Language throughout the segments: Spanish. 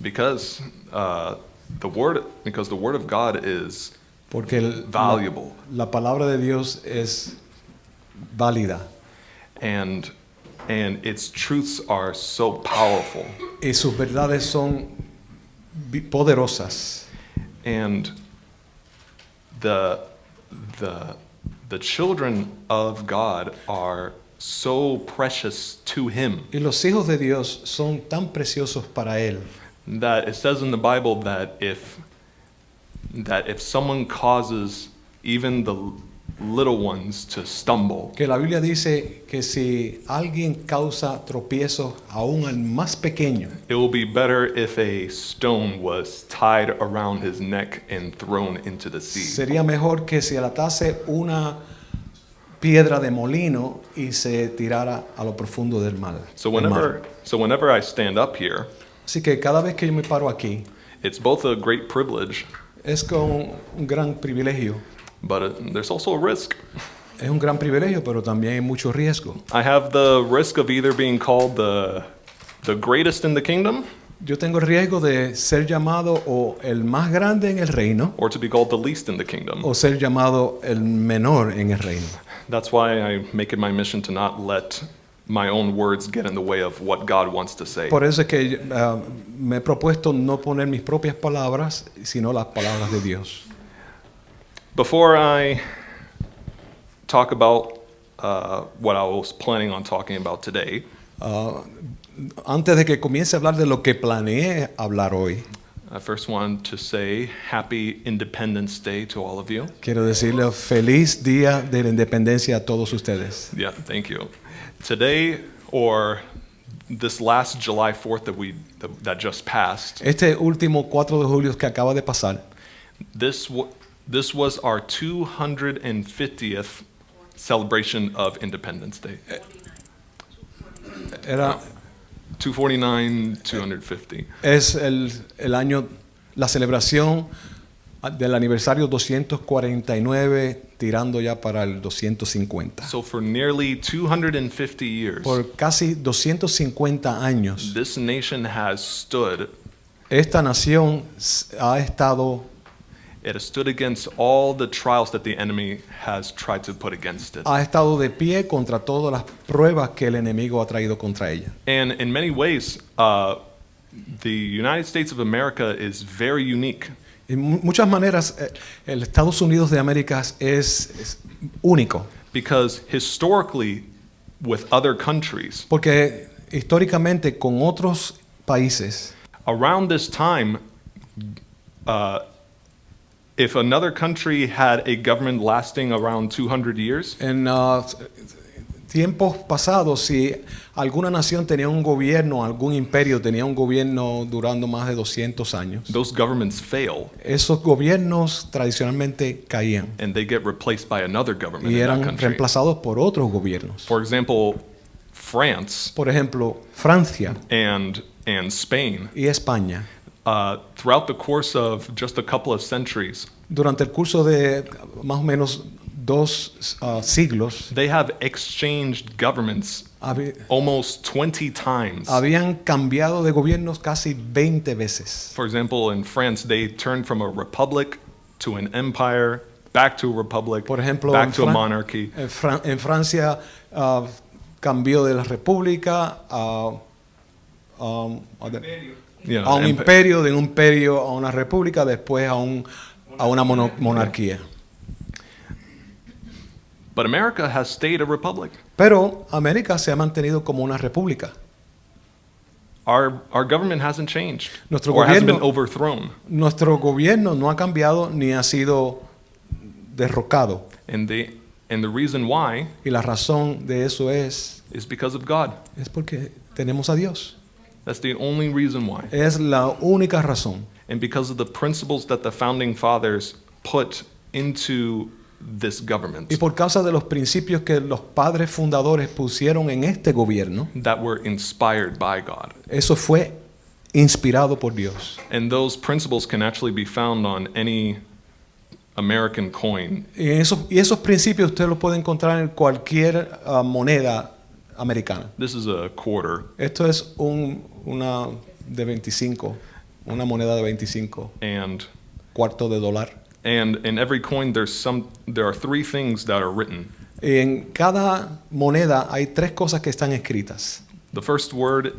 because the word of God is Porque valuable, la palabra de Dios es válida and its truths are so powerful, y sus verdades son poderosas. and the children of God are so precious to Him Y los hijos de Dios son tan preciosos para Él that it says in the Bible that if someone causes even the little ones to stumble, que la Biblia dice que si alguien causa tropiezos aún al más pequeño, it will be better if a stone was tied around his neck and thrown into the sea. sería mejor que se atase una piedra de molino y se tirara a lo profundo del mar. So del mar. whenever I stand up here, Así que cada vez que yo me paro aquí, it's both a great privilege, es con un gran privilegio. but there's also a risk. Es un gran privilegio, pero también hay mucho riesgo. I have the risk of either being called the greatest in the kingdom Yo tengo el riesgo de ser llamado o el más grande en el reino or to be called the least in the kingdom. o ser llamado el menor en el reino. That's why I make it my mission to not let my own words get in the way of what God wants to say. Por eso es que me he propuesto no poner mis propias palabras, sino las palabras de Dios. Before I talk about what I was planning on talking about today, Antes de que comience a hablar de lo que planeé hablar hoy, I first want to say Happy Independence Day to all of you. quiero decirle feliz día de la independencia a todos ustedes. Yeah, thank you. Today, or this last July 4th that just passed, Este último 4 de julio que acaba de pasar, this was our 250th celebration of Independence Day. era 249, 250. es el año, la celebración del aniversario 249 tirando ya para el 250. So for nearly 250 years, Por casi 250 años, this nation has stood. esta nación ha estado, It has stood against all the trials that the enemy has tried to put against it. ha estado de pie contra todas las pruebas que el enemigo ha traído contra ella. And in many ways, the United States of America is very unique En muchas maneras, el Estados Unidos de América es único, because historically, with other countries, porque históricamente con otros países, around this time, if another country had a government lasting around 200 years, en tiempos pasados, si alguna nación tenía un gobierno, algún imperio tenía un gobierno durando más de 200 años, those governments fail esos gobiernos tradicionalmente caían and they get replaced by another government y in that eran country. reemplazados por otros gobiernos. For example, France Por ejemplo, Francia and Spain, y España, throughout the course of just a couple of centuries, durante el curso de más o menos 2 siglos, they have exchanged governments almost 20 times. habían cambiado de gobiernos casi 20 veces. For example, in France, they turned from a republic to an empire, back to a republic, Por ejemplo, back to a monarchy. En Francia cambió de la república a un imperio, de un imperio a una república, después a una monarquía. But America has stayed a republic. Pero América se ha mantenido como una república. Our government hasn't changed Nuestro or hasn't been gobierno- overthrown. Nuestro gobierno no ha cambiado ni ha sido derrocado. And the reason why Y la razón de eso es because of God. porque tenemos a Dios. That's the only reason why. Es la única razón. And because of the principles that the founding fathers put into this government Y por causa de los principios que los padres fundadores pusieron en este gobierno, that were inspired by God. eso fue inspirado por Dios. And those principles can actually be found on any American coin. Y esos principios usted los puede encontrar en cualquier moneda americana. This is a quarter. Esto es una de 25, una moneda de 25, and cuarto de dólar. in every coin there are three things that are written. Y en cada moneda hay tres cosas que están escritas. The first word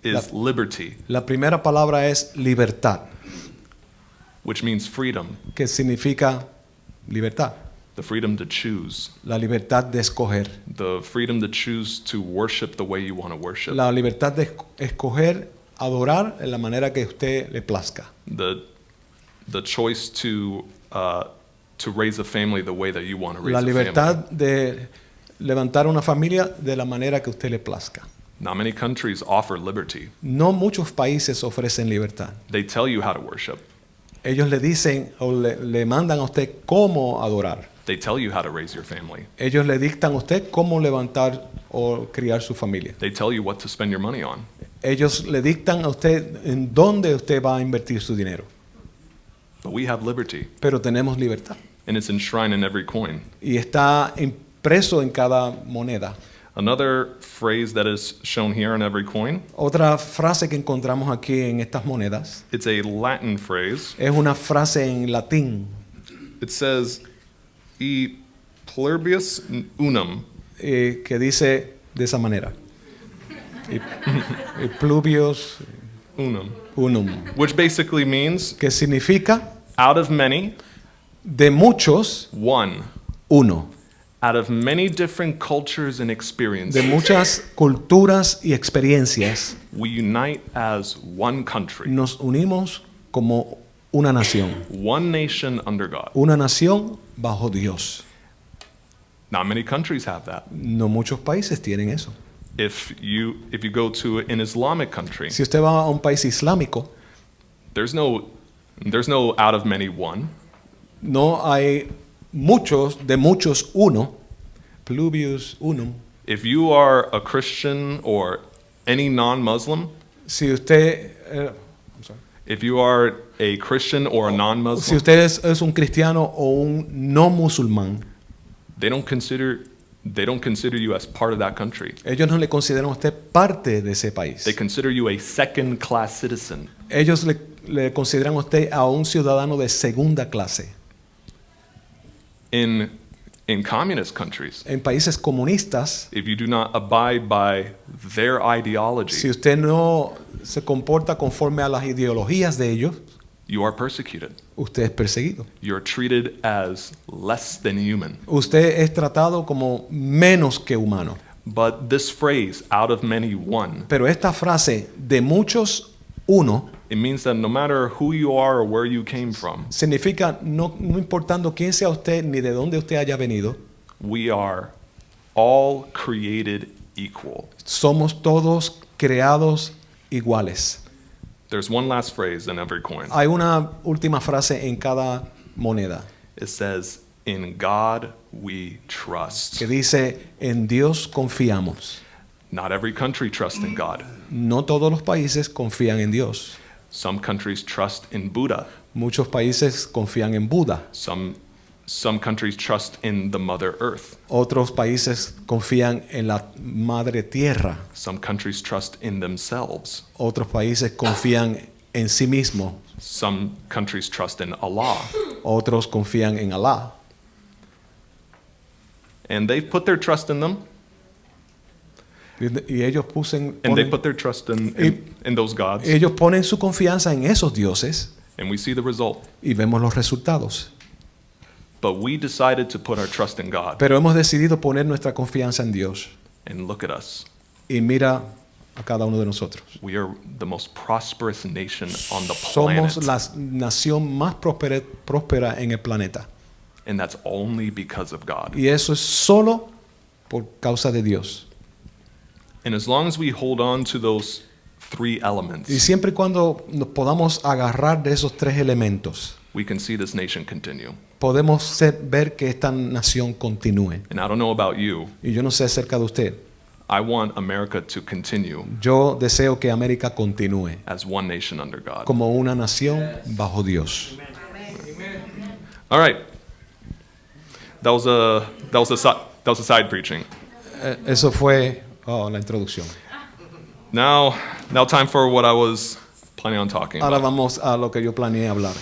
is La- liberty, La primera palabra es libertad, which means freedom, que significa libertad, the freedom to choose, la libertad de escoger, the freedom to choose to worship the way you want to worship, la libertad de escoger adorar en la manera que a usted le plazca, the choice to raise a family the way that you want to raise la a libertad family. de levantar una familia de la manera que a usted le plazca. Not many countries offer liberty. No muchos países ofrecen libertad. They tell you how to worship. Ellos le dicen o le mandan a usted cómo adorar. They tell you how to raise your family. Ellos le dictan a usted cómo levantar o criar su familia. They tell you what to spend your money on. Ellos le dictan a usted en dónde usted va a invertir su dinero. But we have liberty, Pero tenemos libertad. and it's enshrined in every coin. Y está impreso en cada moneda. Another phrase that is shown here in every coin, Otra frase que encontramos aquí en estas monedas it's a Latin phrase. es una frase en latín It says, E pluribus unum, que dice de esa manera. Y pluvios unum, unum, which basically means que significa out of many, de muchos, one. uno. Out of many different cultures and De experiences, muchas culturas y experiencias, we unite as one country, nos unimos como una nación. one nation under God. Una nación bajo Dios. Not many countries have that. No muchos países tienen eso. If you go to an Islamic country, Si usted va a un país islámico, there's no out of many one. no hay muchos, de muchos uno, pluvius unum. If you are a Christian or any non-Muslim, Si usted, if you are a Christian or a si non-Muslim, usted es un cristiano o un no musulmán, they don't consider you as part of that country. ellos no le consideran a usted parte de ese país. They consider you a second-class citizen. Ellos le consideran a usted a un ciudadano de segunda clase. In communist countries, En países comunistas, if you do not abide by their ideology, si usted no se comporta conforme a las ideologías de ellos, you are persecuted. usted es perseguido. You're treated as less than human. Usted es tratado como menos que humano. But this phrase, out of many, one, Pero esta frase, de muchos, uno, it means that no matter who you are or where you came from, significa no importando quién sea usted ni de dónde usted haya venido, we are all created equal. somos todos creados iguales. There's one last phrase in every coin. Hay una última frase en cada moneda It says, in God we trust. que dice, en Dios confiamos. Not every country trusts in God. No todos los países confían en Dios. Some countries trust in Buddha. Muchos países confían en Buda. Some countries trust in the Mother Earth. Otros países confían en la Madre Tierra. Some countries trust in themselves. Otros países confían en sí mismos. Some countries trust in Allah. Otros confían en Alá. And they've put their trust in them, Y ellos and they put their trust in those gods, ellos ponen su confianza en esos dioses and we see the result. y vemos los resultados. But we decided to put our trust in God, Pero hemos decidido poner nuestra confianza en Dios. and look at us. Y mira a cada uno de nosotros. We are the most prosperous nation on the Somos planet, la nación más próspera en el planeta. and that's only because of God. Y eso es solo por causa de Dios. And as long as we hold on to those three Y elements, siempre y cuando nos podamos agarrar de esos tres elementos, we can see this nation continue. podemos ver que esta nación continúe. And I don't know about you, Y yo no sé acerca de usted. I want America to continue Yo deseo que América continúe as one nation under God. como una nación bajo Dios. All right. That was a side preaching. Eso fue la introducción. Now Now time for what I was planning on talking Ahora about. vamos a lo que yo planeé hablar.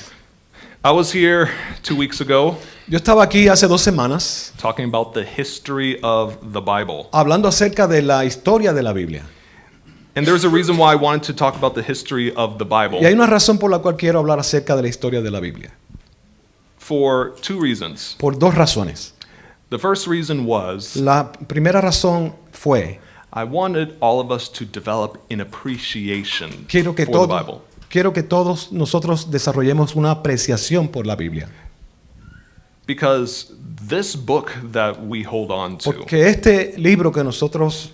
I was here 2 weeks ago Yo estaba aquí hace 2 semanas talking about the history of the Bible. hablando acerca de la historia de la Biblia. And there's a reason why I wanted to talk about the history of the Bible. Y hay una razón por la cual quiero hablar acerca de la historia de la Biblia. For 2 reasons. Por 2 razones. The first reason was La primera razón fue, I wanted all of us to develop an appreciation for the Bible. quiero que todos nosotros desarrollemos una apreciación por la Biblia. Because this book that we hold on to, Porque este libro que nosotros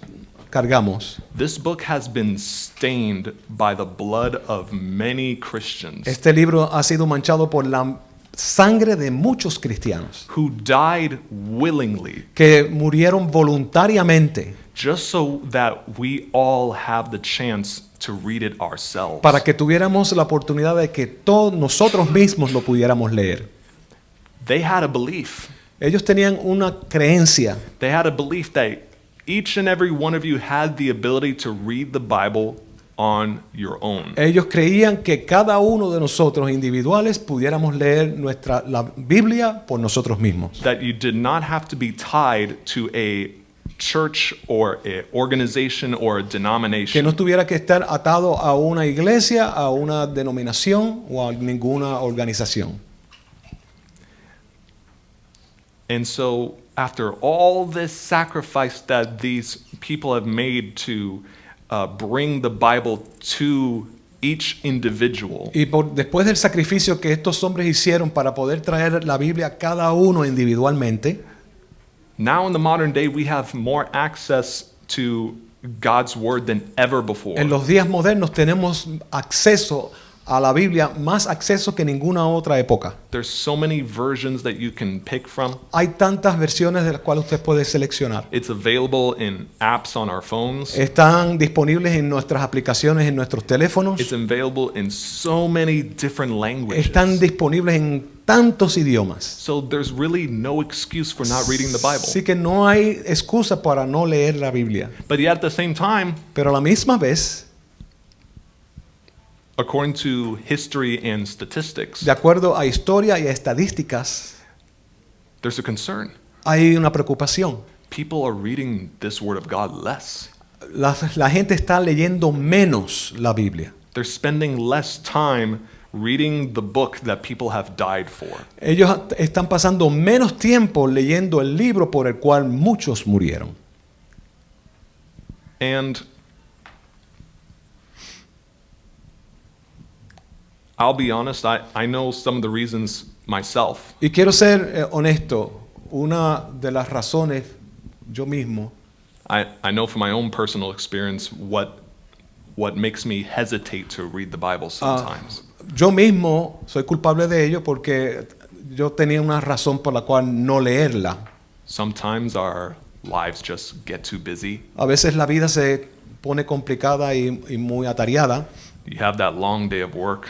cargamos, this book has been stained by the blood of many Christians este libro ha sido manchado por la sangre de muchos cristianos who died willingly que murieron voluntariamente just so that we all have the chance to read it ourselves. para que tuviéramos la oportunidad de que todos nosotros mismos lo pudiéramos leer. They had a belief. Ellos tenían una creencia. They had a belief that each and every one of you had the ability to read the Bible on your own. Ellos creían que cada uno de nosotros individuales pudiéramos leer la Biblia por nosotros mismos. That you did not have to be tied to a church or an organization or a Que denomination. no tuviera que estar atado a una iglesia, a una denominación o a ninguna organización. And so after all this sacrifice that these people have made to bring the Bible to each individual, Y después del sacrificio que estos hombres hicieron para poder traer la Biblia a cada uno individualmente, now in the modern day we have more access to God's word than ever before. en los días modernos tenemos acceso a la Biblia, más acceso que ninguna otra época. There's so many versions that you can pick from. Hay tantas versiones de las cuales usted puede seleccionar. It's available in apps on our phones. Están disponibles en nuestras aplicaciones, en nuestros teléfonos. It's available in so many different languages. Están disponibles en tantos idiomas. So there's really no excuse for not reading the Bible. Así que no hay excusa para no leer la Biblia. But yet at the same time, Pero a la misma vez, according to history and statistics, de acuerdo a historia y a estadísticas, there's a concern. hay una preocupación. People are reading this word of God less. La gente está leyendo menos la Biblia. They're spending less time reading the book that people have died for. Ellos están pasando menos tiempo leyendo el libro por el cual muchos murieron. And I'll be honest, I know some of the reasons myself. Y quiero ser honesto, una de las razones, yo mismo, I know from my own personal experience what makes me hesitate to read the Bible sometimes. yo mismo soy culpable de ello porque yo tenía una razón por la cual no leerla. Sometimes our lives just get too busy. A veces la vida se pone complicada y muy atareada. You have that long day of work.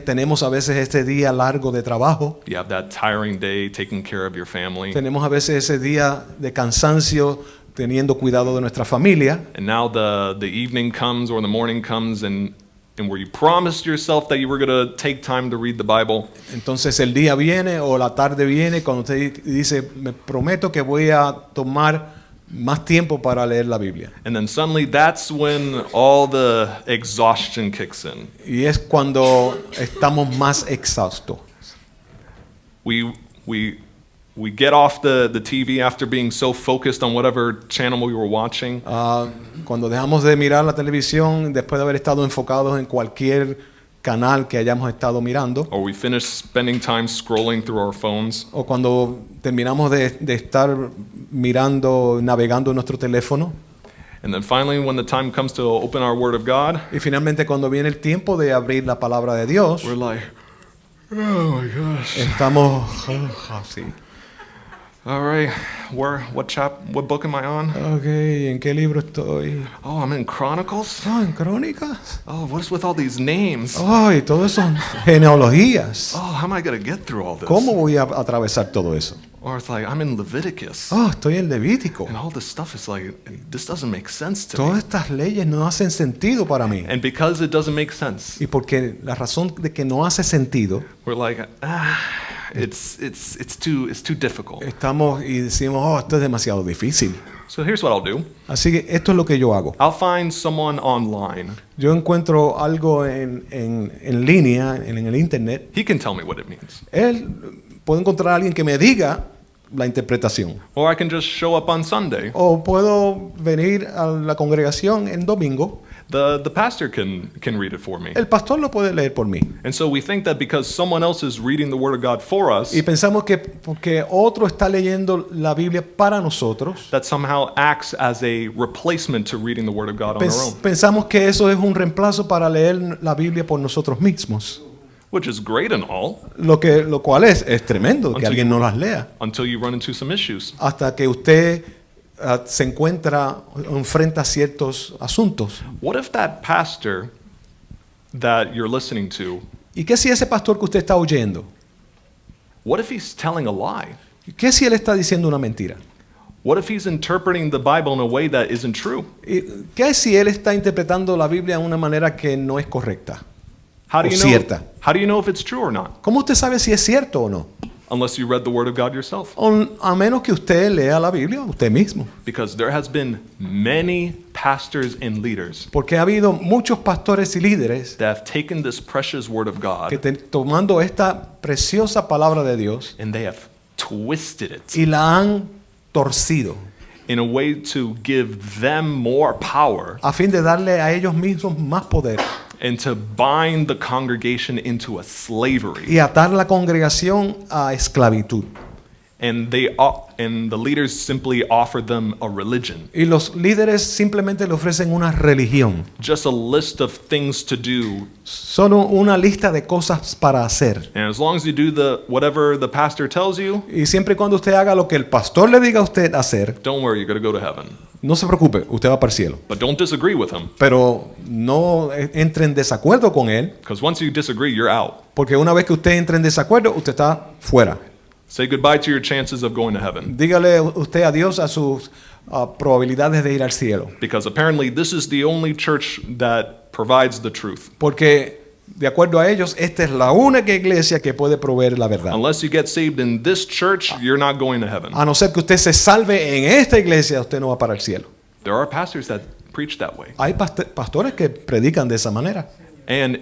Tenemos a veces este día largo de trabajo. You have that tiring day taking care of your family. Tenemos a veces ese día de cansancio teniendo cuidado de nuestra familia. And now the evening comes or the morning comes and where you promised yourself that you were going to take time to read the Bible. Entonces el día viene o la tarde viene cuando usted dice, me prometo que voy a tomar más tiempo para leer la Biblia. And then suddenly that's when all the exhaustion kicks in. Y es cuando estamos más exhaustos. We get off the TV after being so focused on whatever channel we were watching. Cuando dejamos de mirar la televisión después de haber estado enfocados en cualquier canal que hayamos estado mirando, Or we finish spending time scrolling through our phones. o cuando terminamos de estar mirando, navegando en nuestro teléfono, And then finally, when the time comes to open our Word of God, y finalmente cuando viene el tiempo de abrir la palabra de Dios, we're like, oh my gosh. estamos así. All right, what book am I on? Ok, ¿en qué libro estoy? Oh, I'm in Chronicles. En Crónicas. Oh, what is with all these names? Ay, todo eso son genealogías. Oh, how am I going to get through all this? ¿Cómo voy a atravesar todo eso? Or it's like, I'm in Leviticus. Oh, estoy en Levítico. And all this stuff is like, this doesn't make sense to Todas me. estas leyes no hacen sentido para mí. And because it doesn't make sense, Y porque la razón de que no hace sentido, we're like, it's too difficult. estamos y decimos, oh, esto es demasiado difícil. So here's what I'll do. Así que esto es lo que yo hago. I'll find someone online. Yo encuentro algo en línea, en el internet. He can tell me what it means. Puedo encontrar a alguien que me diga la interpretación. Or I can just show up on Sunday. O puedo venir a la congregación en domingo. The pastor can read it for me. El pastor lo puede leer por mí. And so we think that because someone else is reading the Word of God for us, Y pensamos que porque otro está leyendo la Biblia para nosotros, that somehow acts as a replacement to reading the Word of God on our own, pensamos que eso es un reemplazo para leer la Biblia por nosotros mismos. which is great and all, Lo cual es tremendo que alguien no las lea. until you run into some issues. Hasta que usted se enfrenta ciertos asuntos. What if that pastor that you're listening to, ¿Y qué si ese pastor que usted está oyendo? what if he's telling a lie? ¿Qué si él está diciendo una mentira? What if he's interpreting the Bible in a way that isn't true? ¿Y qué si él está interpretando la Biblia de una manera que no es correcta? How do O you know? cierta. How do you know if it's true or not? ¿Cómo usted sabe si es cierto o no? Unless you read the Word of God yourself. A menos que usted lea la Biblia usted mismo. Because there has been many pastors and leaders Porque ha habido muchos pastores y líderes that have taken this precious Word of God que tomando esta preciosa palabra de Dios and they have twisted it y la han torcido in a way to give them more power a fin de darle a ellos mismos más poder and to bind the congregation into a slavery. y atar la congregación a esclavitud. And the leaders simply offer them a religion, Y los líderes simplemente le ofrecen una religión, just a list of things to do. solo una lista de cosas para hacer. And as long as you do whatever the pastor tells you, Y siempre y cuando usted haga lo que el pastor le diga a usted hacer, don't worry, you're going to go to heaven. no se preocupe, usted va para el cielo. But don't disagree with him, Pero no entre en desacuerdo con él, because once you disagree, you're out. porque una vez que usted entre en desacuerdo, usted está fuera. Say goodbye to your chances of going to heaven, Dígale usted adiós a sus probabilidades de ir al cielo. because apparently this is the only church that provides the truth. Porque de acuerdo a ellos, esta es la única iglesia que puede proveer la verdad. Unless you get saved in this church, you're not going to heaven. A no ser que usted se salve en esta iglesia, usted no va para el cielo. There are pastors that preach that way. Hay pastores que predican de esa manera. And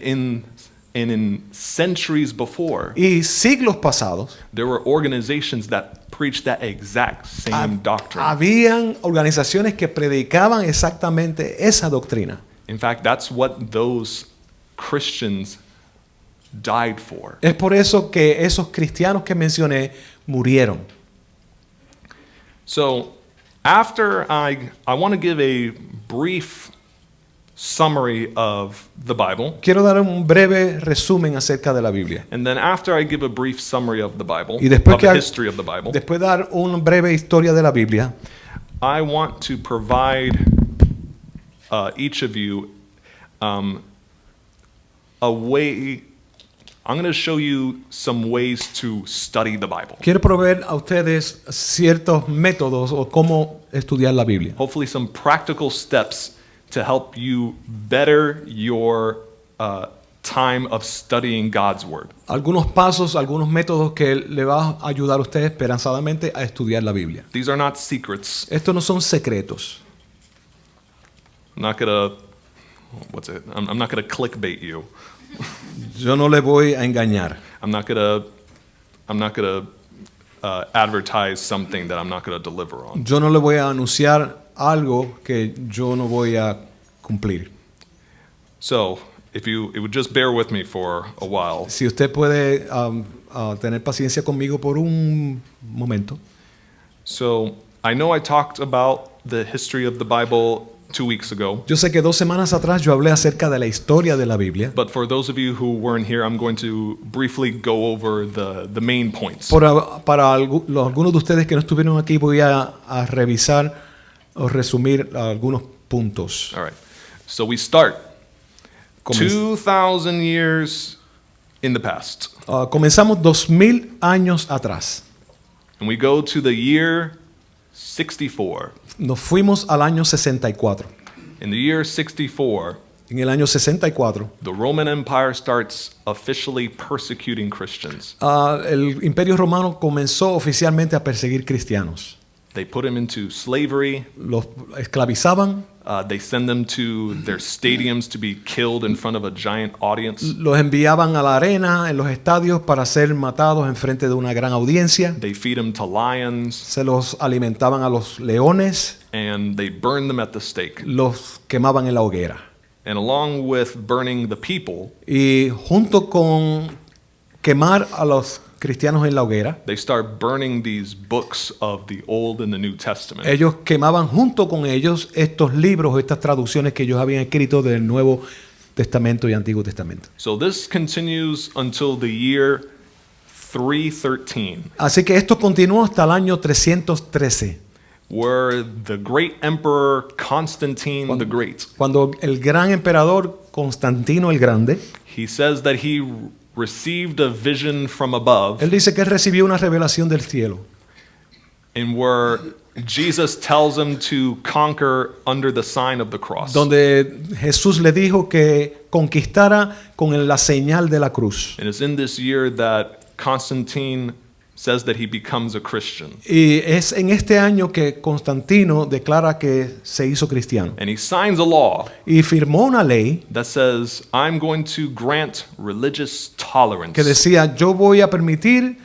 in centuries before, Y siglos pasados, there were organizations that preached that exact same doctrine. habían organizaciones que predicaban exactamente esa doctrina. In fact, that's what those Christians died for. Es por eso que esos cristianos que mencioné murieron. So, after I want to give a brief summary of the Bible. Quiero dar un breve resumen acerca de la Biblia. And then after I give a brief summary of the Bible, Y después of que the history of the Bible, después de dar una breve historia de la Biblia, I want to provide each of you a way. I'm going to show you some ways to study the Bible. quiero proveer a ustedes ciertos métodos o cómo estudiar la Biblia. Hopefully, some practical steps to help you better your time of studying God's Word. Algunos pasos, algunos métodos que le va a ayudar a ustedes esperanzadamente a estudiar la Biblia. These are not secrets. Estos no son secretos. I'm not gonna, I'm not gonna clickbait you. Yo no le voy a engañar. I'm not gonna advertise something that I'm not gonna deliver on. Yo no le voy a anunciar algo que yo no voy a cumplir. So, if you would just bear with me for a while. Si usted puede tener paciencia conmigo por un momento. So, I know I talked about the history of the Bible 2 weeks ago. Yo sé que 2 semanas atrás yo hablé acerca de la historia de la Biblia. But for those of you who weren't here, I'm going to briefly go over the main points. Para algunos de ustedes que no estuvieron aquí voy a revisar o resumir algunos puntos. All right. So we start Comenz- 2,000 years in the past. Comenzamos 2000 años atrás. And we go to the year 64. Nos fuimos al año 64. In the year 64, En el año 64, the Roman Empire starts officially persecuting Christians. el Imperio Romano comenzó oficialmente a perseguir cristianos. They put them into slavery. Los esclavizaban, They send them to their stadiums to be killed in front of a giant audience. los enviaban a la arena en los estadios para ser matados en frente de una gran audiencia. They feed them to lions, Se los alimentaban a los leones, and they burn them at the stake. los quemaban en la hoguera. And along with burning the people, Y junto con quemar a los cristianos en la hoguera, they start burning these books of the Old and the New Testament. ellos quemaban junto con ellos estos libros, estas traducciones que ellos habían escrito del Nuevo Testamento y Antiguo Testamento. So this continues until the year 313, Así que esto continuó hasta el año 313, where the great emperor Constantine the Great, cuando el gran emperador Constantino el Grande, he says that he received a vision from above, él dice que él recibió una revelación del cielo, and where Jesus tells him to conquer under the sign of the cross. donde Jesús le dijo que conquistara con la señal de la cruz. And it's in this year that Constantine says that he becomes a Christian. Y es en este año que Constantino declara que se hizo cristiano And he signs a law y firmó una ley that says, I'm going to grant religious tolerance, que decía: yo voy a permitir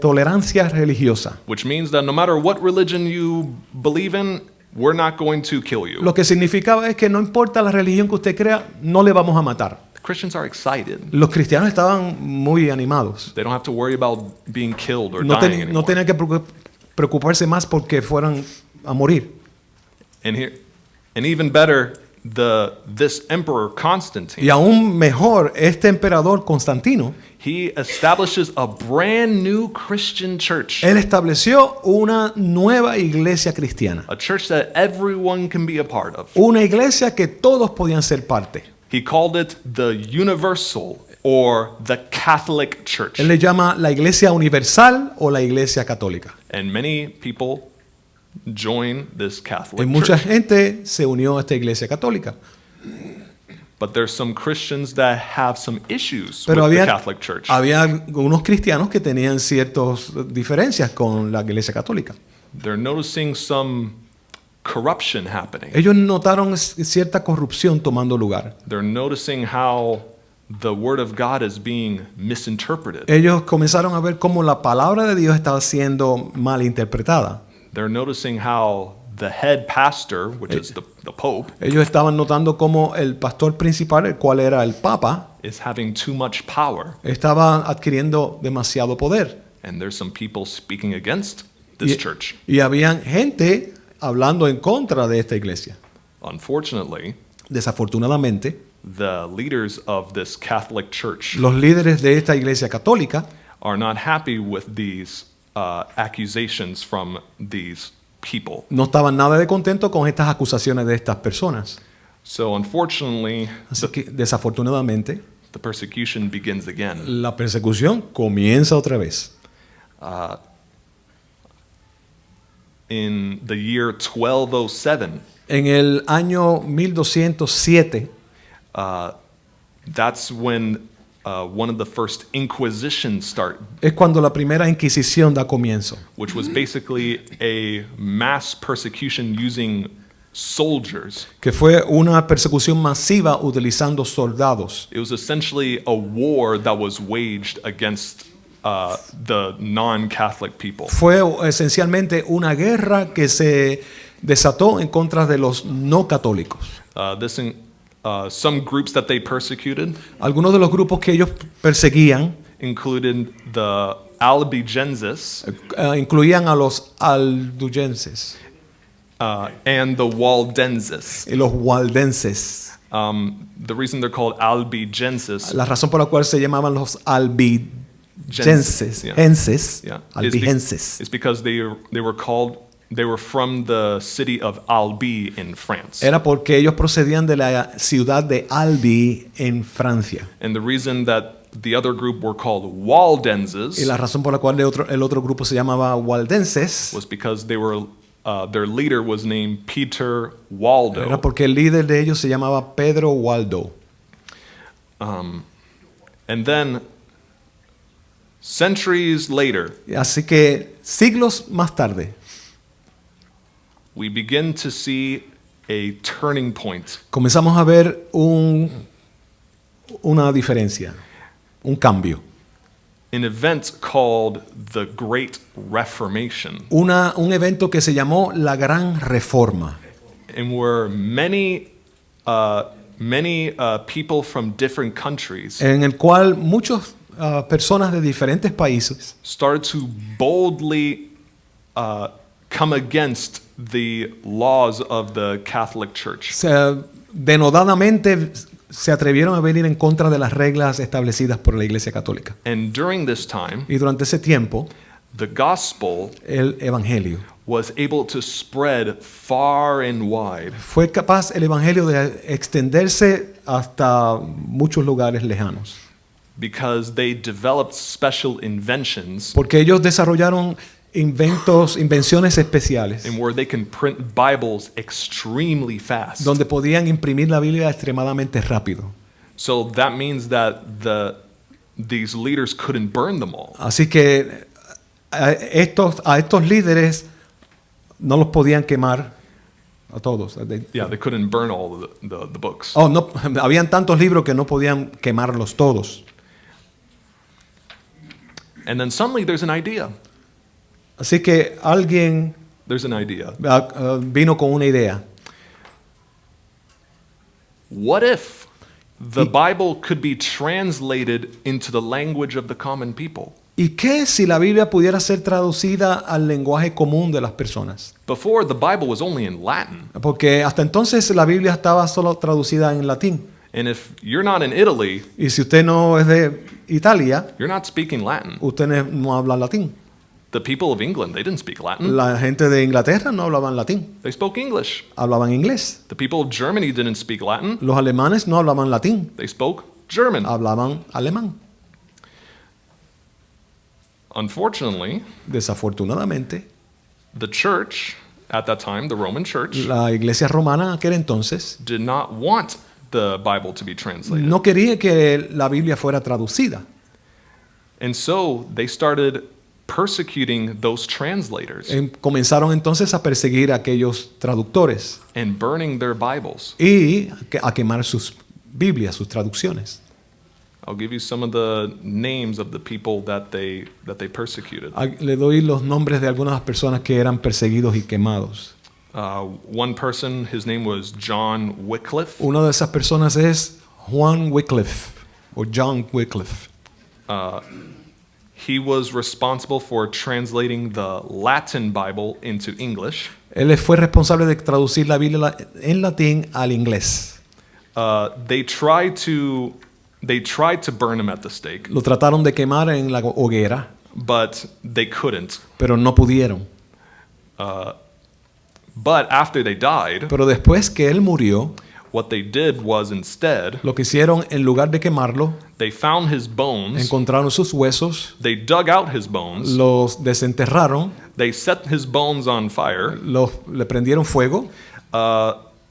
tolerancia religiosa, which means that no matter what religion you believe in, we're not going to kill you. lo que significaba es que no importa la religión que usted crea, no le vamos a matar. Christians are excited. Los cristianos estaban muy animados, They don't have to worry about being killed or no, dying no anymore. tenían que preocuparse más porque fueran a morir. And even better, this emperor Y Constantine, aún mejor, este emperador Constantino, he establishes a brand new Christian church, él estableció una nueva iglesia cristiana, a church that everyone can be a part of. una iglesia que todos podían ser parte. He called it the Universal or the Catholic Church. Él le llama la iglesia universal o la iglesia católica. And many people join this Y Catholic mucha church. gente se unió a esta iglesia católica. But there's some Christians that have some issues Pero with the había, Catholic Church. había unos cristianos que tenían ciertas diferencias con la iglesia católica. They're noticing some corruption happening. Ellos notaron cierta corrupción tomando lugar. They're noticing how the Word of God is being misinterpreted. Ellos comenzaron a ver cómo la palabra de Dios estaba siendo mal interpretada. They're noticing how the head pastor, which is the Pope, Ellos estaban notando cómo el pastor principal, el cual era el Papa, is having too much power. estaba adquiriendo demasiado poder. And there's some people speaking against this church. Y habían gente hablando en contra de esta iglesia. Unfortunately, Desafortunadamente, the leaders of this Catholic church los líderes de esta iglesia católica are not happy with these accusations from these people. no estaban nada de contento con estas acusaciones de estas personas. So unfortunately, Así que desafortunadamente, the persecution begins again. la persecución comienza otra vez. In the year 1207, En el año 1207, that's when one of the first inquisitions start, es cuando la primera Inquisición da comienzo, which was basically a mass persecution using soldiers. que fue una persecución masiva utilizando soldados. It was essentially a war that was waged against the non-Catholic people. Fue esencialmente una guerra que se desató en contra de los no católicos. Some groups that they persecuted Algunos de los grupos que ellos perseguían included the Albigenses incluían a los alduyenses and the Waldenses. y los waldenses. The reason they're called Albigenses, La razón por la cual se llamaban los albigenses, yeah. genses, Yeah, albigenses, is because they were called they were from the city of Albi in France. era porque ellos procedían de la ciudad de Albi en Francia. And the reason that the other group were called Y Waldenses la razón por la cual el otro grupo se llamaba waldenses was because they were their leader was named Peter Waldo. era porque el líder de ellos se llamaba Pedro Waldo. And then centuries later, Así que siglos más tarde we begin to see a turning point comenzamos a ver una diferencia, un cambio, an event called the Great Reformation, un evento que se llamó la Gran Reforma, and where many people from different countries en el cual muchas personas de diferentes países started to boldly come against the laws of the Catholic Church. denodadamente se atrevieron a venir en contra de las reglas establecidas por la Iglesia Católica. And during this time, Y durante ese tiempo, the gospel el Evangelio was able to spread far and wide fue capaz el Evangelio de extenderse hasta muchos lugares lejanos. because they developed special inventions Porque ellos desarrollaron invenciones especiales and where they can print Bibles extremely fast. donde podían imprimir la Biblia extremadamente rápido. So that means that these leaders couldn't burn them all. Así que a estos líderes no los podían quemar a todos. Yeah, they couldn't burn all of the books. Oh, no, habían tantos libros que no podían quemarlos todos. And then suddenly there's an idea. Así que alguien There's an idea. vino con una idea. What if the Bible could be translated into the language of the common people? ¿Y qué si la Biblia pudiera ser traducida al lenguaje común de las personas? Before, the Bible was only in Latin. Porque hasta entonces la Biblia estaba solo traducida en latín. And if you're not in Italy, Y si usted no es de Italia, you're not speaking Latin. usted no habla latín. The people of England, they didn't speak Latin. La gente de Inglaterra no hablaban latín, They spoke English. hablaban inglés. The people of Germany didn't speak Latin. Los alemanes no hablaban latín, They spoke German. hablaban alemán. Unfortunately, Desafortunadamente, the church at that time, the Roman church, la iglesia romana en aquel entonces did not want the Bible to be translated. no quería que la Biblia fuera traducida. And so they started persecuting those translators Comenzaron entonces a perseguir a aquellos traductores and burning their Bibles. y a quemar sus Biblias, sus traducciones. I'll give you some of the names of the people that they persecuted. Le doy los nombres de algunas personas que eran perseguidos y quemados. One person, his name was John Wycliffe. Una de esas personas es Juan Wycliffe o John Wycliffe. He was responsible for translating the Latin Bible into English. Él fue responsable de traducir la Biblia en latín al inglés. They tried to burn him at the stake, Lo trataron de quemar en la hoguera, but they couldn't. pero no pudieron. But after they died, Pero después que él murió, what they did was instead, lo que hicieron en lugar de quemarlo, they found his bones, encontraron sus huesos, they dug out his bones, los desenterraron, they set his bones on fire. le prendieron fuego.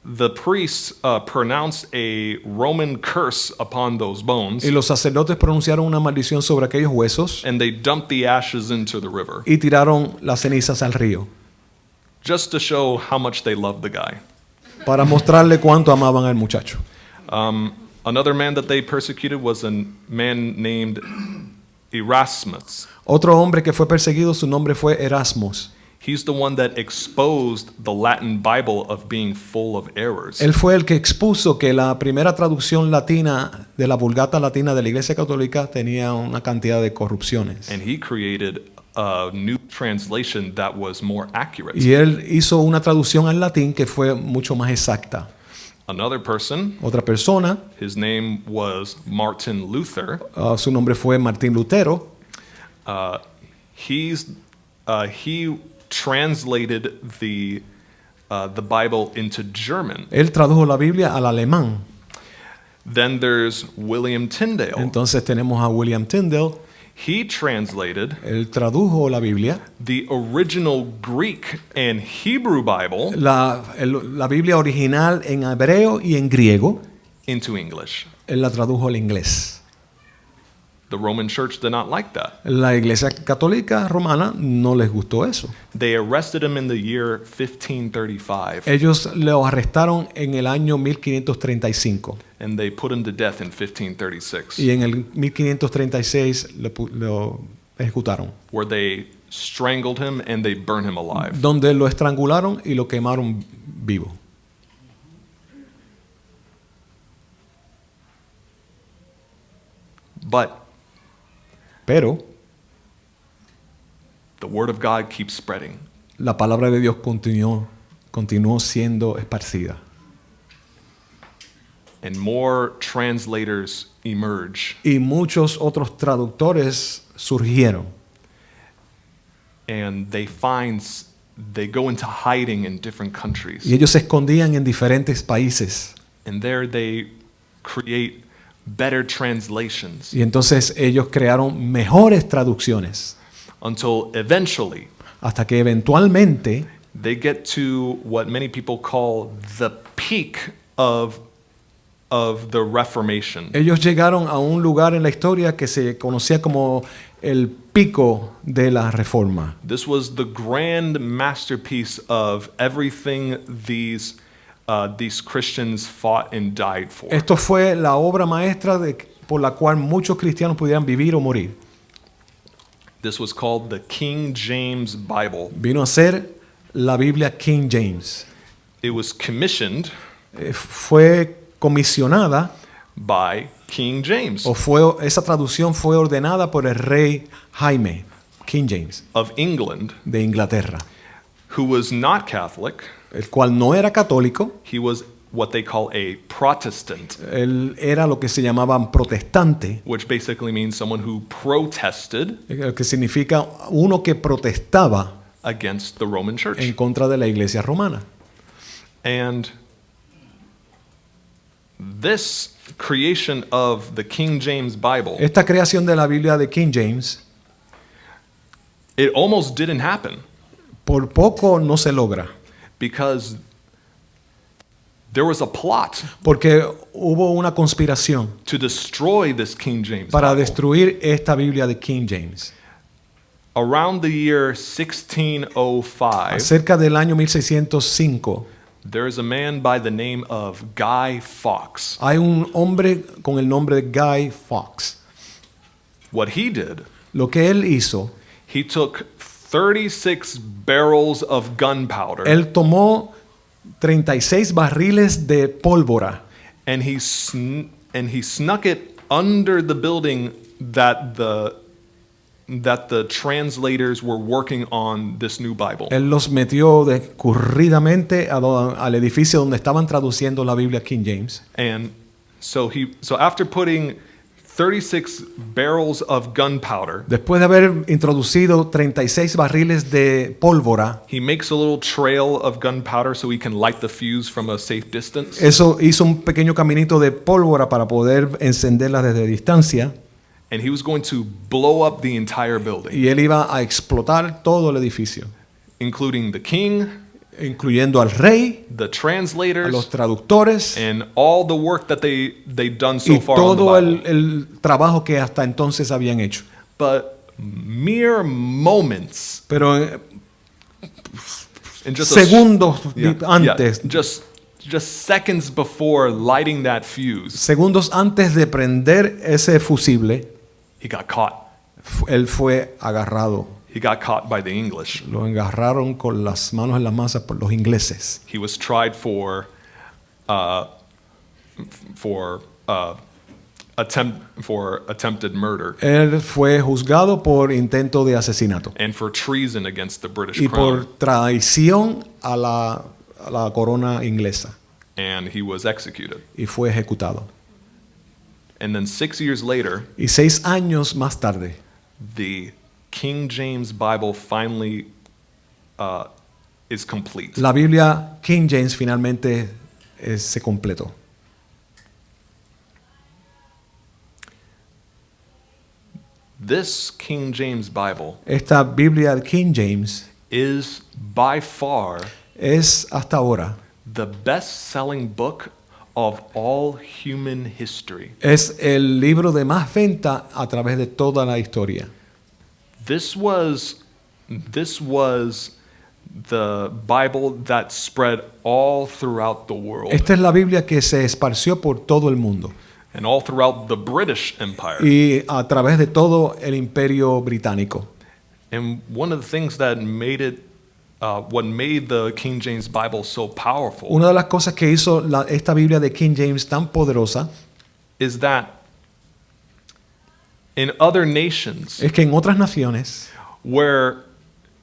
The priests pronounced a Roman curse upon those bones, Y los sacerdotes pronunciaron una maldición sobre aquellos huesos and they dumped the ashes into the river, y tiraron las cenizas al río just to show how much they loved the guy. para mostrarle cuánto amaban al muchacho. Another man that they persecuted was a man named Erasmus. Otro hombre que fue perseguido, su nombre fue Erasmus. He's the one that exposed the Latin Bible of being full of errors. Él fue el que expuso que la primera traducción latina de la Vulgata latina de la Iglesia Católica tenía una cantidad de corrupciones. And he created a new translation that was more accurate. Y él hizo una traducción al latín que fue mucho más exacta. Another person, Otra persona, his name was Martin Luther. su nombre fue Martín Lutero. He translated the Bible into German. Él tradujo la Biblia al alemán. Then there's William Tyndale. Entonces tenemos a William Tyndale. He translated Él tradujo la Biblia. the original Greek and Hebrew Bible La Biblia original en hebreo y en griego. into English. Él la tradujo al inglés. The Roman Church did not like that. La Iglesia Católica Romana no les gustó eso. They arrested him in the year 1535, Ellos lo arrestaron en el año 1535 and they put him to death in 1536, y en el 1536 lo ejecutaron, where they strangled him and they burned him alive. donde lo estrangularon y lo quemaron vivo. Pero the Word of God keeps spreading. la palabra de Dios continuó siendo esparcida. And more translators emerge. Y muchos otros traductores surgieron. And they go into hiding in different countries. Y ellos se escondían en diferentes países. And there they create better translations Y entonces ellos crearon mejores traducciones. until eventually Hasta que eventualmente they get to what many people call the peak of the Reformation. ellos llegaron a un lugar en la historia que se conocía como el pico de la Reforma. This was the grand masterpiece of everything these Christians fought and died for. Esto fue la obra maestra por la cual muchos cristianos pudieran vivir o morir. This was called the King James Bible. Vino a ser la Biblia King James. It was commissioned Fue comisionada by King James esa traducción fue ordenada por el rey Jaime, King James, of England, de Inglaterra, who was not Catholic. el cual no era católico. He was what they call a Protestant, Él era lo que se llamaban protestante, which basically means someone who protested que significa uno que protestaba against the Roman Church. en contra de la iglesia romana. And this creation of the King James Bible, Esta creación de la Biblia de King James it almost didn't happen por poco no se logra, because there was a plot porque hubo una conspiración to destroy this King James para Bible. destruir esta Biblia de King James. Around the year 1605, Cerca del año 1605 there is a man by the name of Guy Fawkes. hay un hombre con el nombre de Guy Fawkes. What he did, Lo que él hizo, he took 36 barrels of gunpowder él tomó 36 barriles de pólvora and he snuck it under the building that the translators were working on this new Bible. Él los metió descurridamente al edificio donde estaban traduciendo la Biblia King James. And so after putting 36 barrels of gunpowder, Después de haber introducido 36 barriles de pólvora, he makes a little trail of gunpowder so he can light the fuse from a safe distance. eso hizo un pequeño caminito de pólvora para poder encenderla desde distancia. And he was going to blow up the entire building, Y él iba a explotar todo el edificio, including the king, incluyendo al rey, the a los translators, traductores and all the work that they'd done so y far on the todo Bible. el trabajo que hasta entonces habían hecho. But mere moments, Pero in just segundos antes, just seconds before lighting that fuse, segundos antes de prender ese fusible, he got caught. él fue agarrado. He got caught by the English. Lo agarraron con las manos en la masa por los ingleses. He was tried for attempted murder Él fue juzgado por intento de asesinato and for treason against the British y crown, por traición a la corona inglesa, and he was executed. y fue ejecutado. And then 6 years later, Y 6 años más tarde, the King James Bible finally is complete. La Biblia King James finalmente se completó. This King James Bible Esta Biblia King James is by far es hasta ahora the best-selling book of all human history. es el libro de más venta a través de toda la historia. This was the Bible that spread all throughout the world Esta es la Biblia que se esparció por todo el mundo and all throughout the British Empire. y a través de todo el imperio británico. And one of the things that made it, what made the King James Bible so powerful Una de las cosas que hizo esta Biblia de King James tan poderosa is that in other nations es que en otras naciones where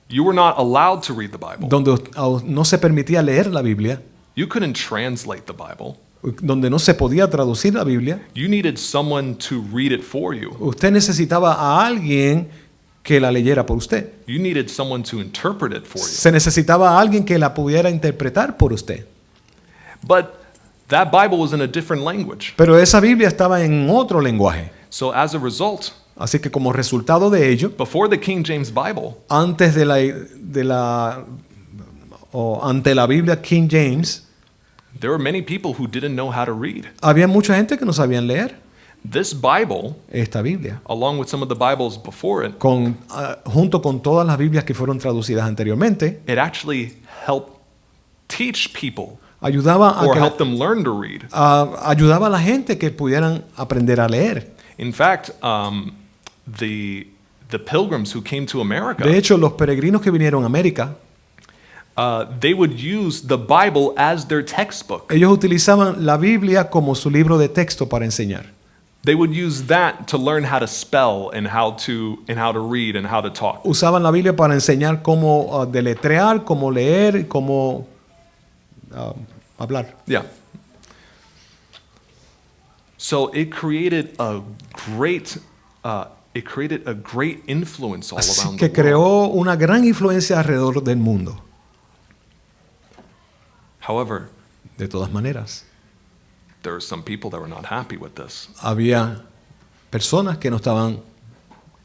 you were not allowed to read the Bible, donde no se permitía leer la Biblia, you couldn't translate the Bible. donde no se podía traducir la Biblia, You needed someone to read it for you. usted necesitaba a alguien que la leyera por usted. You needed someone to interpret it for you. Se necesitaba a alguien que la pudiera interpretar por usted. But that Bible was in a different language. Pero esa Biblia estaba en otro lenguaje. So as a result, Así que como resultado de ello, before the King James Bible, antes ante la Biblia King James, there were many people who didn't know how to read. había mucha gente que no sabían leer This Bible, esta Biblia. along with some of the Bibles before it, Junto con todas las Biblias que fueron traducidas anteriormente, it actually helped teach people ayudaba or help them learn to read. ayudaba a la gente que pudieran aprender a leer. In fact, the pilgrims who came to America, De hecho, los peregrinos que vinieron a América, they would use the Bible as their textbook. ellos utilizaban la Biblia como su libro de texto para enseñar. They would use that to learn how to spell and how to read and how to talk. Usaban la Biblia para enseñar cómo deletrear, cómo leer, cómo hablar. Yeah. So it created a great influence all Así around the que world. creó una gran influencia alrededor del mundo. However, De todas maneras, there were some people that were not happy with this, había personas que no estaban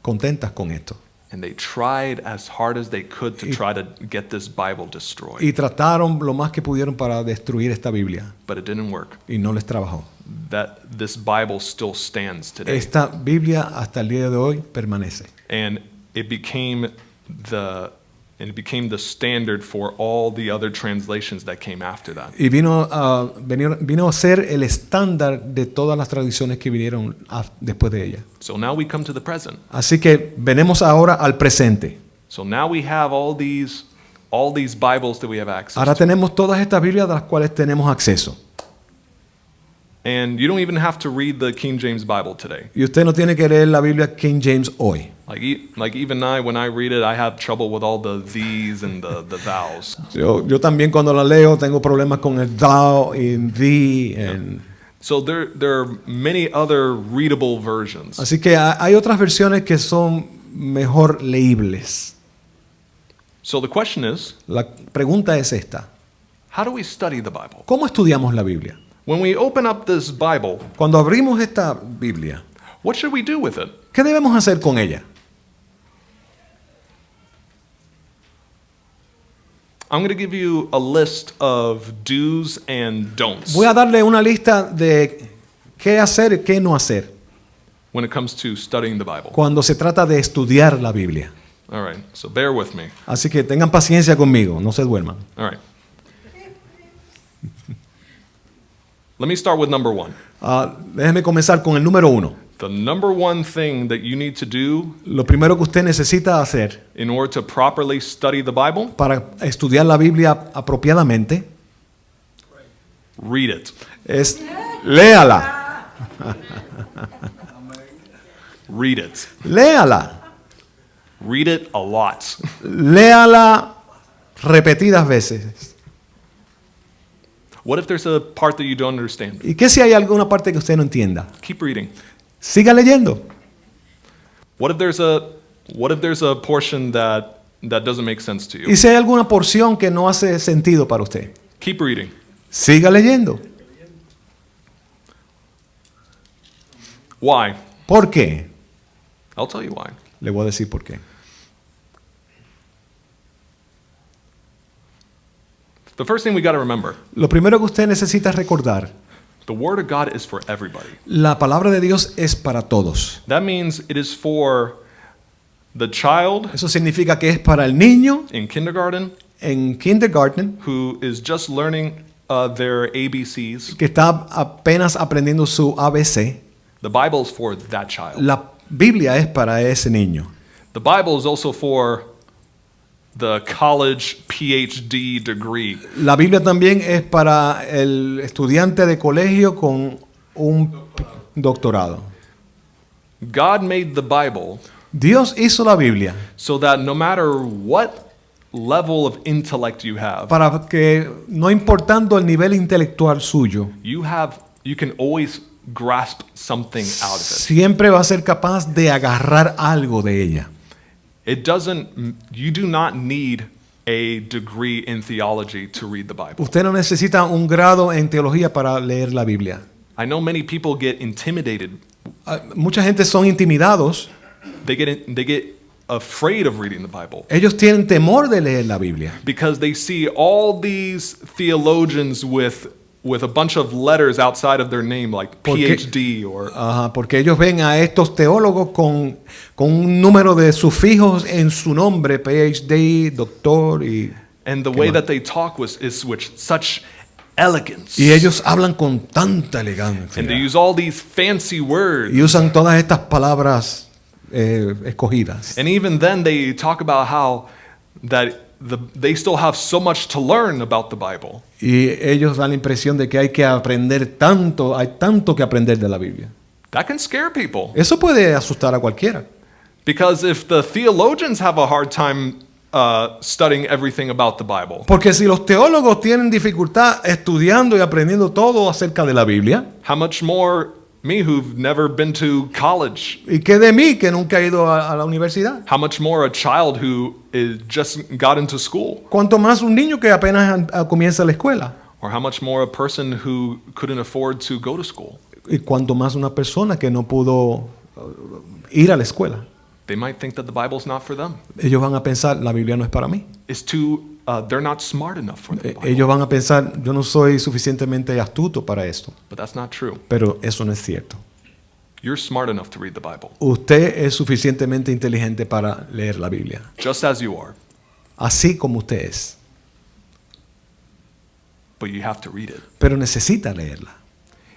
contentas con esto and they tried as hard as they could to try to get this Bible destroyed, y trataron lo más que pudieron para destruir esta Biblia but it didn't work. y no les trabajó. That this Bible still stands today, Esta Biblia hasta el día de hoy permanece and it became the standard for all the other translations that came after that. y vino a ser el estándar de todas las traducciones que vinieron después de ella. So now we come to the present. Así que venimos ahora al presente. So now we have all these Bibles that we have access Ahora to. tenemos todas estas Biblias a las cuales tenemos acceso. And you don't even have to read the King James Bible today. Y usted no tiene que leer la Biblia King James hoy. Like even when I read it, I have trouble with all the these and the thous. Yo también cuando la leo tengo problemas con el thou y thee. So there are many other readable versions. Así que hay otras versiones que son mejor leíbles. So the question is, La pregunta es esta. how do we study the Bible? ¿Cómo estudiamos la Biblia? When we open up this Bible, Cuando abrimos esta Biblia, what should we do with it? ¿qué debemos hacer con ella? I'm going to give you a list of do's and don'ts Voy a darle una lista de qué hacer y qué no hacer when it comes to studying the Bible. cuando se trata de estudiar la Biblia. All right, so bear with me. Así que tengan paciencia conmigo, no se duerman. All right. Let me start with number one. Déjeme comenzar con el número 1. The number one thing that you need to do Lo primero que usted necesita hacer in order to properly study the Bible, para estudiar la Biblia apropiadamente read it. es léala. Read it. Léala. Read it a lot. Léala repetidas veces. What if there's a part that you don't understand? ¿Y qué si hay alguna parte que usted no entienda? Keep reading. Siga leyendo. What if there's a portion that that doesn't make sense to you, Y si hay alguna porción que no hace sentido para usted, keep reading. siga leyendo. Why? ¿Por qué? I'll tell you why. Le voy a decir por qué. The first thing we got to remember, Lo primero que usted necesita recordar, the Word of God is for everybody. la palabra de Dios es para todos. That means it is for the child Eso significa que es para el niño in kindergarten en kindergarten who is just learning their ABCs. que está apenas aprendiendo su ABC. The Bible is for that child. La Biblia es para ese niño. The Bible is also for the college PhD degree. La Biblia también es para el estudiante de colegio con un doctorado. God made the Bible Dios hizo la Biblia so that no matter what level of intellect you have, para que, no importando el nivel intelectual suyo, you can always grasp something out of it. siempre va a ser capaz de agarrar algo de ella. You do not need a degree in theology to read the Bible. Usted no necesita un grado en teología para leer la Biblia. I know many people get intimidated. Mucha gente son intimidados. They get afraid of reading the Bible Ellos tienen temor de leer la Biblia because they see all these theologians with a bunch of letters outside of their name, like PhD or. Porque ellos ven a estos teólogos con un número de sufijos en su nombre, PhD, doctor y. And the way that they talk is with such elegance. Y ellos hablan con tanta elegancia. And they use all these fancy words. Y usan todas estas palabras escogidas. And even then they talk about how they still have so much to learn about the Bible. Y ellos dan la impresión de que hay que aprender tanto, hay tanto que aprender de la Biblia. That can scare people. Eso puede asustar a cualquiera. Because if the theologians have a hard time studying everything about the Bible, Porque si los teólogos tienen dificultad estudiando y aprendiendo todo acerca de la Biblia, how much more me who've never been to college? ¿y qué de mí que nunca he ido a la universidad? How much more a child who just got into school? ¿Cuánto más un niño que apenas comienza la escuela? Or how much more a person who couldn't afford to go to school? ¿Y cuánto más una persona que no pudo ir a la escuela? They might think that the Bible's not for them. Ellos van a pensar, la Biblia no es para mí. They're not smart enough for the Bible. Ellos van a pensar, yo no soy suficientemente astuto para esto. But that's not true. Pero eso no es cierto. You're smart enough to read the Bible, Usted es suficientemente inteligente para leer la Biblia. just as you are. Así como usted es. But you have to read it. Pero necesita leerla.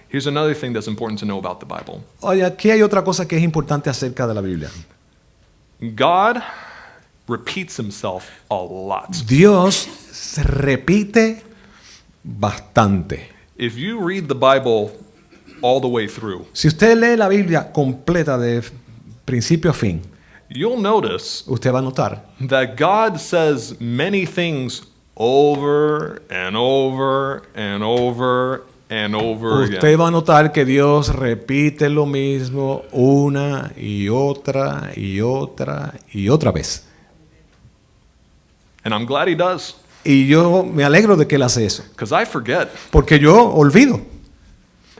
Here's another thing that's important to know about the Bible. Oye, aquí hay otra cosa que es importante acerca de la Biblia. God repeats himself a lot. Dios se repite bastante. If you read the Bible all the way through, Si usted lee la Biblia completa de principio a fin, you'll notice usted va a notar that God says many things over and over and over and over Usted again. va a notar que Dios repite lo mismo una y otra y otra y otra vez. And I'm glad he does, Y yo me alegro de que Él hace eso. because I forget. Porque yo olvido.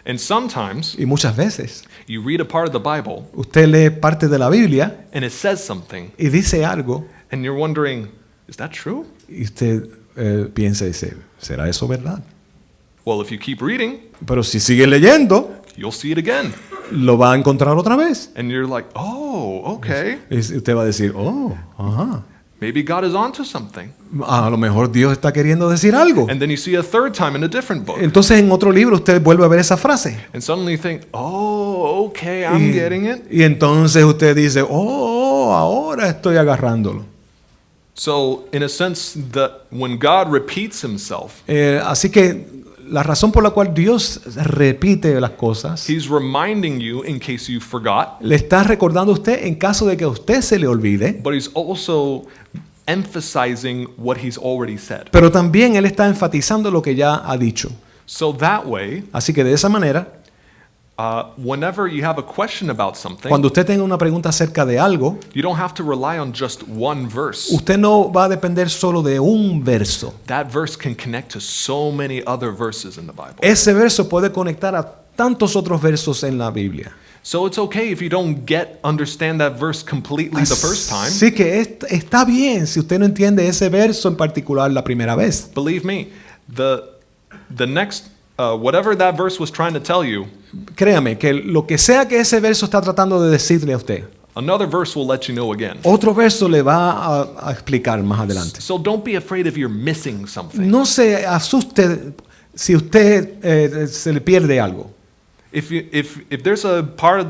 And sometimes Y muchas veces you read a part of the Bible usted lee parte de la Biblia and it says something, y dice algo and you're wondering, is that true? y usted piensa y dice, ¿será eso verdad? Well, if you keep reading, Pero si sigue leyendo, you'll see it again. lo va a encontrar otra vez. And you're like, oh, okay. Y usted va a decir, oh, ajá. Maybe God is onto something. A lo mejor Dios está queriendo decir algo. And then you see a third time in a different book. Entonces en otro libro usted vuelve a ver esa frase. And suddenly you think, oh, okay, I'm getting it. Y entonces usted dice, oh, ahora estoy agarrándolo. So, in a sense, when God repeats himself, Así que la razón por la cual Dios repite las cosas, he's reminding you in case you forgot, le está recordando a usted en caso de que a usted se le olvide, but he's also emphasizing what he's already said. pero también Él está enfatizando lo que ya ha dicho. So that way, Así que de esa manera, whenever you have a question about something, Cuando usted tenga una pregunta acerca de algo, you don't have to rely on just one verse. usted no va a depender solo de un verso. That verse can connect to so many other verses in the Bible. Ese verso puede conectar a tantos otros versos en la Biblia. So it's okay if you don't understand that verse completely the first time. Así que está bien si usted no entiende ese verso en particular la primera vez. Believe me, the next whatever that verse was trying to tell you, Créame que lo que sea que ese verso está tratando de decirle a usted, another verse will let you know again. otro verso le va a explicar más adelante. So don't be afraid if you're missing something. No se asuste si usted se le pierde algo. If there's a part of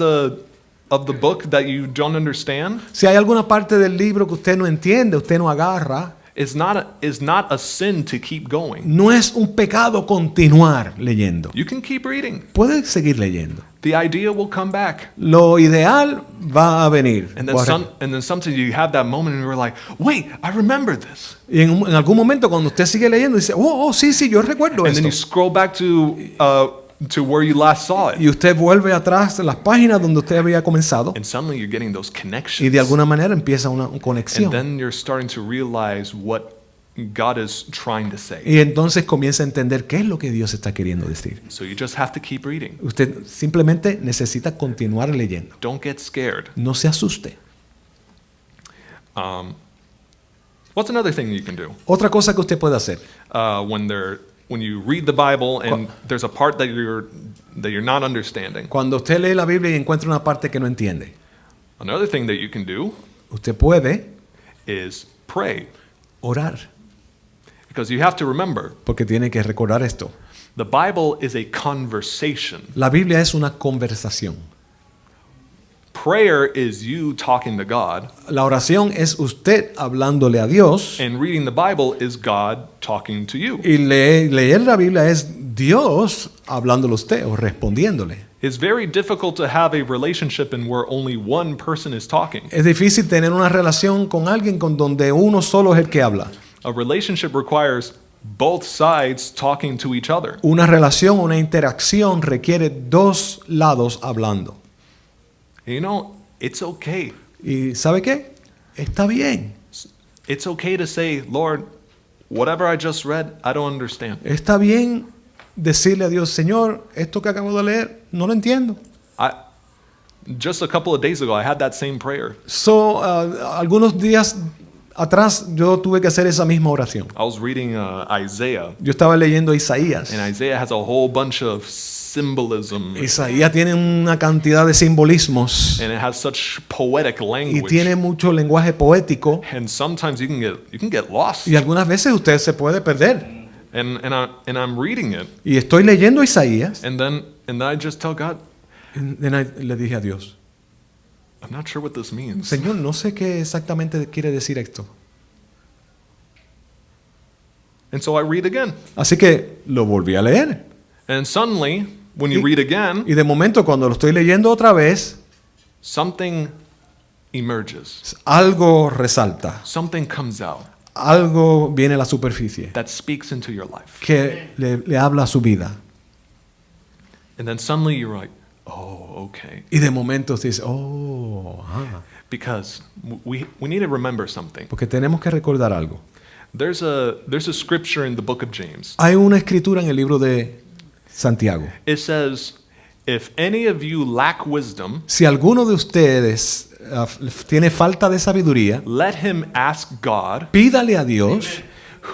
the book that you don't understand, Si hay alguna parte del libro que usted no entiende, usted no agarra, it's not a sin to keep going. no es un pecado continuar leyendo. You can keep reading. Puede seguir leyendo. The idea will come back. Lo ideal va a venir. And then sometimes you have that moment and you're like, wait, I remember this. Y en algún momento cuando usted sigue leyendo dice, sí, yo recuerdo And then you esto. scroll back to where you last saw it. Y usted vuelve atrás en las páginas donde usted había comenzado And suddenly you're getting those connections. y de alguna manera empieza una And conexión. then you're starting to realize what God is trying to say. Y entonces comienza a entender qué es lo que Dios está queriendo decir. So you just have to keep reading. Usted simplemente necesita continuar leyendo. Don't get scared. No se asuste. What's another thing you can do Otra cosa que usted puede hacer. when you read the Bible and there's a part that you're not understanding? Cuando usted lee la Biblia y encuentra una parte que no entiende, Another thing that you can do usted puede is pray, orar. because you have to remember Porque tiene que recordar esto. the Bible is a conversation. La Biblia es una conversación. Prayer is you talking to God, La oración es usted hablándole a Dios. and reading the Bible is God talking to you. Y leer la Biblia es Dios hablándole a usted o respondiéndole. It's very difficult to have a relationship in where only one person is talking. Es difícil tener una relación con alguien con donde uno solo es el que habla. A relationship requires both sides talking to each other. Una relación, una interacción requiere dos lados hablando. And you know, it's okay. ¿Y sabe qué? Está bien. It's okay to say, Lord, whatever I just read, I don't understand. Está bien decirle a Dios, Señor, esto que acabo de leer, no lo entiendo. Just a couple of days ago, I had that same prayer. Algunos días atrás yo tuve que hacer esa misma oración. I was reading Isaiah, Yo estaba leyendo Isaías. and Isaiah has a whole bunch of symbolism, Isaías tiene una cantidad de simbolismos and it has such poetic y language. tiene mucho lenguaje poético And sometimes you can get lost. y algunas veces usted se puede perder. And I'm reading it, Y estoy leyendo Isaías and then I just tell God, y le dije a Dios, I'm not sure what this means. Señor, no sé qué exactamente quiere decir esto. And so I read again. Así que lo volví a leer. And suddenly, when you read again, Y de momento cuando lo estoy leyendo otra vez, something emerges. algo resalta, Something comes out algo viene a la superficie that speaks into your life. que le habla a su vida. And then suddenly you're like, oh, okay. Y de momento usted dice, Because we need to remember something. porque tenemos que recordar algo. There's a scripture in the book of James. Hay una escritura en el libro de Santiago. It says, if any of you lack wisdom, Si alguno de ustedes tiene falta de sabiduría, let him ask God, pídale a Dios,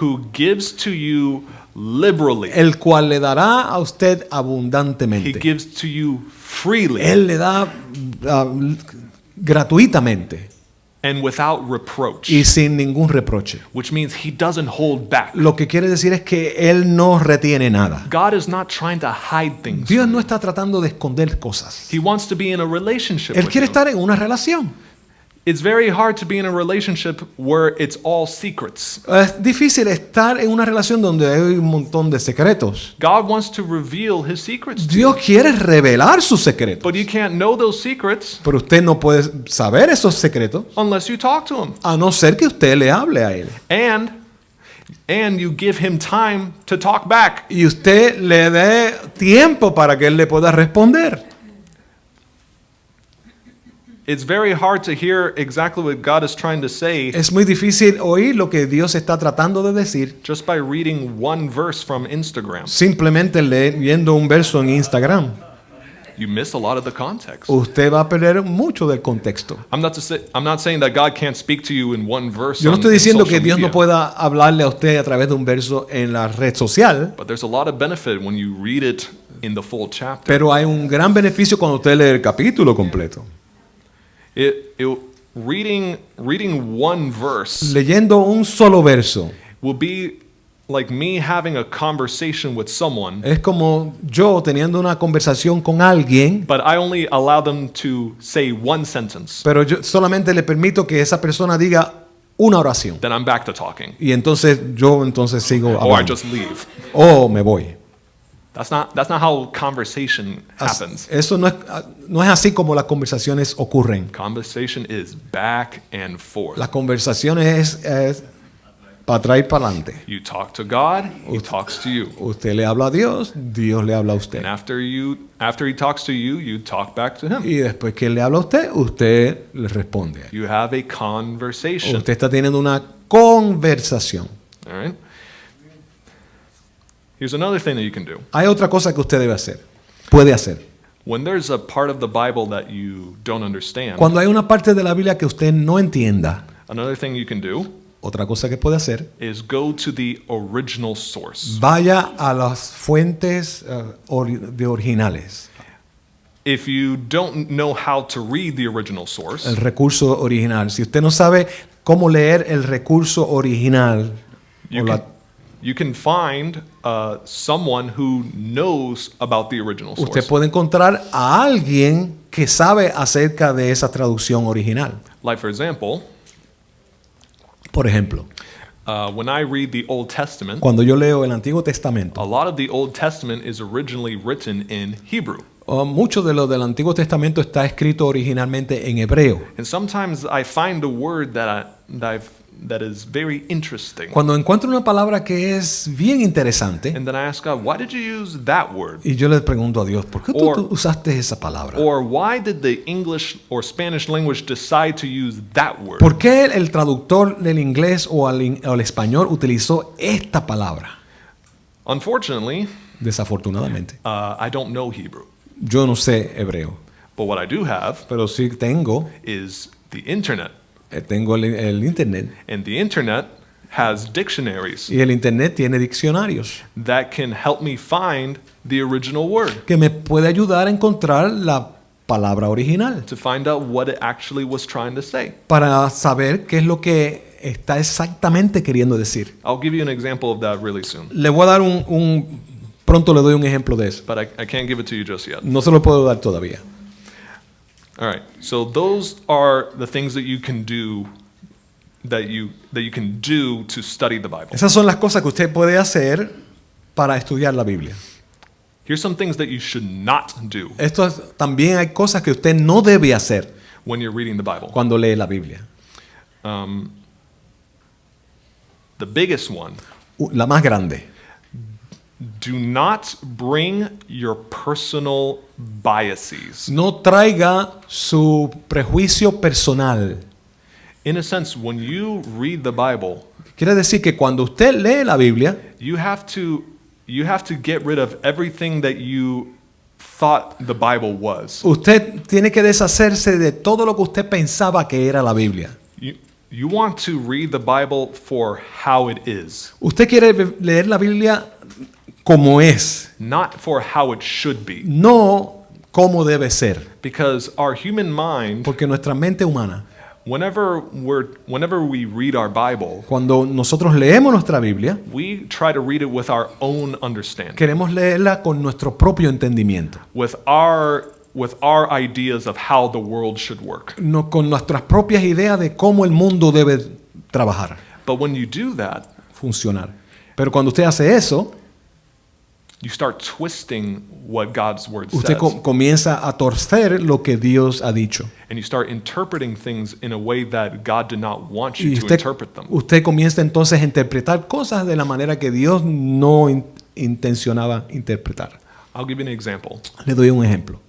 who gives to you liberally. el cual le dará a usted He abundantemente. gives to you freely Él le da gratuitamente and without reproach, y sin ningún reproche. which means he doesn't hold back. Lo que quiere decir es que Él no retiene nada. God is not trying to hide things. Dios no está tratando de esconder cosas. He wants to be in a relationship Él with quiere you. estar en una relación. It's very hard to be in a relationship where it's all secrets. Es difícil estar en una relación donde hay un montón de secretos. God wants to reveal his secrets to you. Dios quiere revelar sus secretos. But you can't know those secrets Pero usted no puede saber esos secretos unless you talk to him. a no ser que usted le hable a Él. And you give him time to talk back. Y usted le dé tiempo para que Él le pueda responder. it's very hard to hear exactly what God is trying to say Es muy difícil oír lo que Dios está tratando de decir just by reading one verse from Instagram. simplemente leyendo un verso en Instagram. You miss a lot of the context. Usted va a perder mucho del contexto. I'm not saying that God can't speak to you in one verse. Yo no estoy in diciendo social que Dios no media, pueda hablarle a usted a través de un verso en la red social, but there's a lot of benefit when you read it in the full chapter. pero hay un gran beneficio cuando usted lee el capítulo completo. Reading one verse Leyendo un solo verso will be like me having a conversation with someone, es como yo teniendo una conversación con alguien, but I only allow them to say one sentence. pero yo solamente le permito que esa persona diga una oración. Then I'm back to talking, Y entonces yo sigo or I hablando. just leave. O me voy. That's not how conversation happens. Eso no es así como las conversaciones ocurren. Conversation is back and forth. Las conversaciones es para atrás y para adelante. You talk to God, He talks to you. Usted le habla a Dios, Dios le habla a usted. And after He talks to you, you talk back to Him. Y después que él le habla a usted, usted le responde. You have a conversation. Usted está teniendo una conversación. All right? Here's another thing that you can do. Hay otra cosa que usted debe hacer, puede hacer. When there's a part of the Bible that you don't understand, Cuando hay una parte de la Biblia que usted no entienda, another thing you can do otra cosa que puede hacer, is go to the original source. vaya a las fuentes de originales. If you don't know how to read the original source, El recurso original. Si usted no sabe cómo leer el recurso original, you o can, la- you can find someone who knows about the original usted source. puede encontrar a alguien que sabe acerca de esa traducción original. Like, for example, Por ejemplo, when I read the Old Testament, cuando yo leo el Antiguo a Testamento, lot of the Old Testament is originally written in Hebrew. mucho de lo del Antiguo Testamento está escrito originalmente en hebreo. And sometimes I find a word that is very interesting. Cuando encuentro una palabra que es bien interesante, And then I ask God, why did you use that word? y yo le pregunto a Dios, ¿por qué Or- tú usaste esa palabra? Or why did the English or Spanish language decide to use that word? ¿Por qué el traductor del inglés o al español utilizó esta palabra? Unfortunately, Desafortunadamente. I don't know Hebrew. Yo no sé hebreo, But what I do have pero sí tengo, is the internet. tengo el internet. And the internet has dictionaries Y el internet tiene diccionarios that can help me find the original word, que me puede ayudar a encontrar la palabra original to find out what it actually was trying to say. para saber qué es lo que está exactamente queriendo decir. I'll give you an example of that really soon, Le voy a dar pronto le doy un ejemplo de eso. but I can't give it to you just yet. No se lo puedo dar todavía. All right. So those are the things that you can do to study the Bible. Esas son las cosas que usted puede hacer para estudiar la Biblia. Here's some things that you should not do También hay cosas que usted no debe hacer when you're reading the Bible. cuando lee la Biblia. The biggest one, La más grande. do not bring your personal biases. No traiga su prejuicio personal. In a sense, when you read the Bible, Quiere decir que cuando usted lee la Biblia, you have to get rid of everything that you thought the Bible was. usted tiene que deshacerse de todo lo que usted pensaba que era la Biblia. You want to read the Bible for how it is, Usted quiere leer la Biblia como es, not for how it should be. no como debe ser. Because our human mind, Porque nuestra mente humana, whenever we read our Bible, cuando nosotros leemos nuestra Biblia, we try to read it with our own understanding, queremos leerla con nuestro propio entendimiento, with our ideas of how the world should work. no con nuestras propias ideas de cómo el mundo debe trabajar, But when you do that, funcionar. Pero cuando usted hace eso, you start twisting what God's word usted says, comienza a torcer lo que Dios ha dicho. and you start interpreting things in a way that God did not want you Y to interpret them. usted comienza entonces a interpretar cosas de la manera que Dios no intencionaba interpretar. I'll give you an example. Le doy un ejemplo.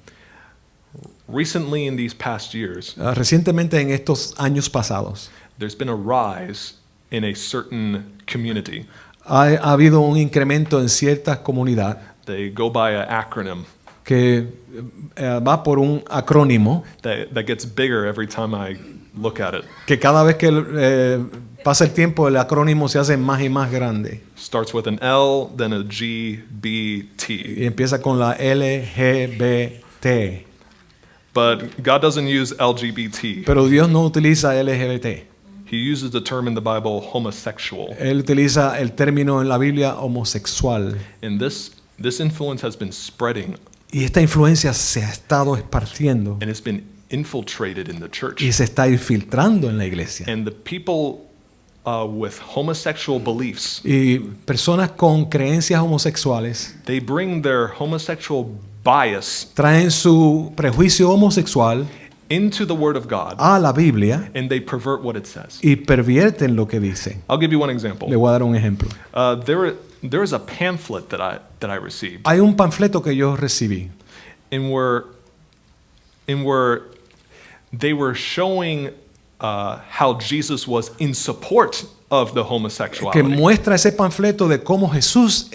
Recently, in these past years, Recientemente en estos años pasados there's been a rise in a certain community. ha habido un incremento en cierta comunidad They go by an acronym que va por un acrónimo that gets bigger every time I look at it. que cada vez que pasa el tiempo el acrónimo se hace más y más grande Starts with an L, then a G, B, T. y empieza con la LGBT. But God doesn't use LGBT. Pero Dios no utiliza LGBT. He uses the term in the Bible homosexual. Él utiliza el término en la Biblia homosexual. And this influence has been spreading Y esta influencia se ha estado esparciendo and it's been infiltrated in the church. y se está infiltrando en la iglesia. And the people with homosexual beliefs, Y personas con creencias homosexuales they bring their homosexual bias traen su prejuicio homosexual into the Word of God a la Biblia and they pervert what it says. y pervierten lo que dice. I'll give you one example. Le voy a dar un ejemplo. There is a pamphlet that I received Hay un panfleto que yo recibí in where they were showing how Jesus was in support of the que homosexuality. muestra ese panfleto de cómo Jesús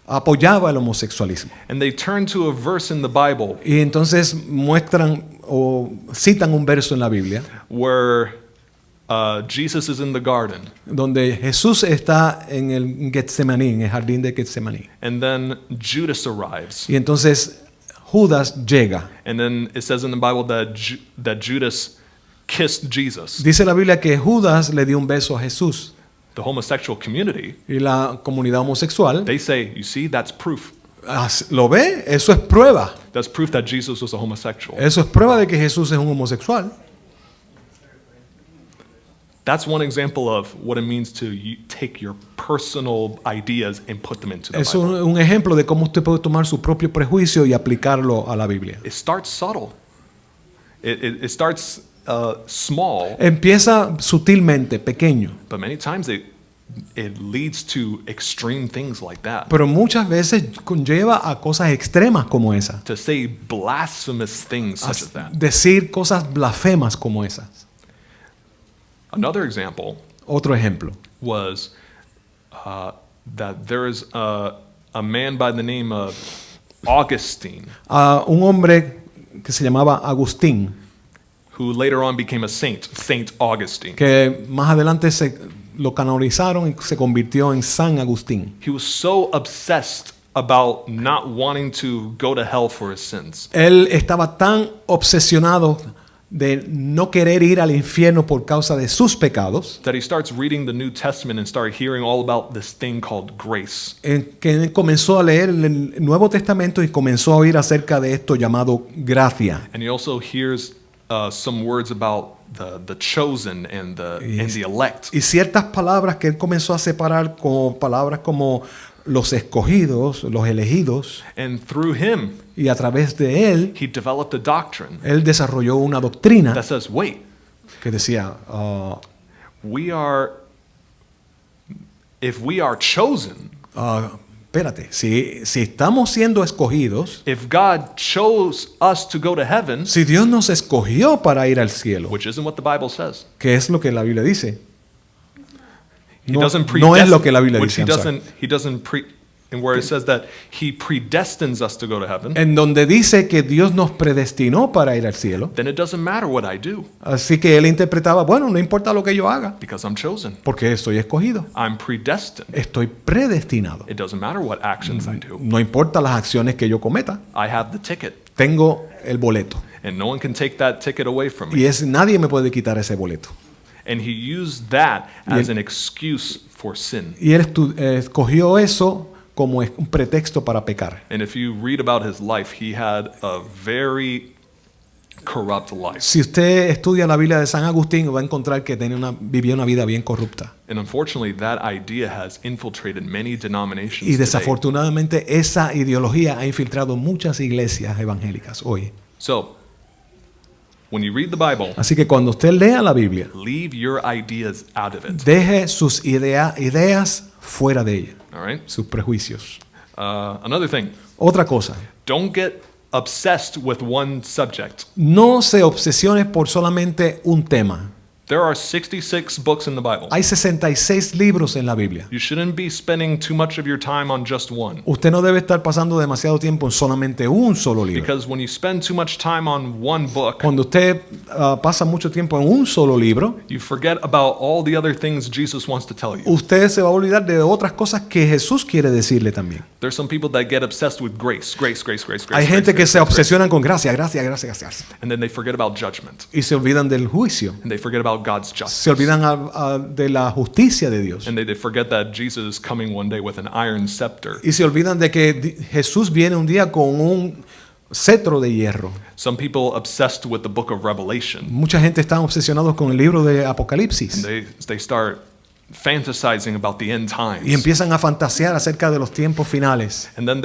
apoyaba el homosexualismo. And they turned to a verse in the Bible Y entonces muestran o citan un verso en la Biblia where Jesus is in the garden, donde Jesús está en el Getsemaní, en el jardín de Getsemaní. and then Judas arrives. Y entonces Judas llega. And then it says in the Bible that Judas kissed Jesus. Dice la Biblia que Judas le dio un beso a Jesús. The homosexual community, Y la comunidad homosexual, they say, you see, that's proof. ¿lo ve? Eso es prueba. That's proof that Jesus was a homosexual. Eso es prueba de que Jesús es un homosexual. That's one example of what it means to take your personal ideas and put them into the Es Bible. un ejemplo de cómo usted puede tomar su propio prejuicio y aplicarlo a la Biblia. It starts subtle. It starts small, Empieza sutilmente, pequeño, but many times it leads to extreme things like that. pero muchas veces conlleva a cosas extremas como esa. To say blasphemous things A such as that. decir cosas blasfemas como esas. Another example Otro ejemplo. was that there is a man by the name of Augustine Un hombre que se llamaba Agustín, who later on became a saint, Saint Augustine. que más adelante lo canonizaron y se convirtió en San Agustín. He was so obsessed about not wanting to go to hell for his sins Él estaba tan obsesionado de no querer ir al infierno por causa de sus pecados, that he starts reading the New Testament and started hearing all about this thing called grace. que él comenzó a leer el Nuevo Testamento y comenzó a oír acerca de esto llamado gracia. And he also hears some words about the chosen and the elect. Y ciertas palabras que él comenzó a separar como palabras como los escogidos, los elegidos, And through him, y a través de él, he developed a doctrine él desarrolló una doctrina that says, wait, que decía, if we are chosen, espérate, si estamos siendo escogidos, if God chose us to go to heaven, si Dios nos escogió para ir al cielo, which isn't what the Bible says. ¿qué es lo que la Biblia dice? He No, doesn't no es lo que la predestin- Biblia which dice, he doesn't and where it says that he predestines us to go to heaven, En donde dice que Dios nos predestinó para ir al cielo. then it doesn't matter what I do Así que él interpretaba, bueno, no importa lo que yo haga, because I'm chosen. porque estoy escogido, I'm predestined. estoy predestinado. It doesn't matter what actions I do. No importa las acciones que yo cometa, I have the ticket, tengo el boleto. and no one can take that ticket away from me. Y nadie me puede quitar ese boleto. And he used that Y as él- an excuse for sin. Y él escogió eso como un pretexto para pecar. And if you read about his life, he had a very corrupt life. Si usted estudia la Biblia de San Agustín, va a encontrar que vivió una vida bien corrupta. And unfortunately, that idea has infiltrated many denominations Y today. desafortunadamente esa ideología ha infiltrado muchas iglesias evangélicas hoy. So, when you read the Bible, Así que cuando usted lea la Biblia, leave your ideas out of it. deje sus ideas fuera de ella, All right? sus prejuicios. Another thing, Otra cosa, don't get obsessed with one subject. No se obsesione por solamente un tema. There are 66 books in the Bible. Hay 66 libros en la Biblia. You shouldn't be spending too much of your time on just one. Usted no debe estar pasando demasiado tiempo en solamente un solo libro. Because when you spend too much time on one book, Cuando usted pasa mucho tiempo en un solo libro, you forget about all the other things Jesus wants to tell you. usted se va a olvidar de otras cosas que Jesús quiere decirle también. There's some people that get obsessed with grace. Hay gente que se obsesionan con gracia. And then they forget about judgment. Y se olvidan del juicio. And they forget about God's justice. Se olvidan de la justicia de Dios. And they forget that Jesus is coming one day with an iron scepter. Y se olvidan de que Jesús viene un día con un cetro de hierro. Some people obsessed with the book of Revelation. Mucha gente está obsesionados con el libro de Apocalipsis. And they start fantasizing about the end times. Y empiezan a fantasear acerca de los tiempos finales. And then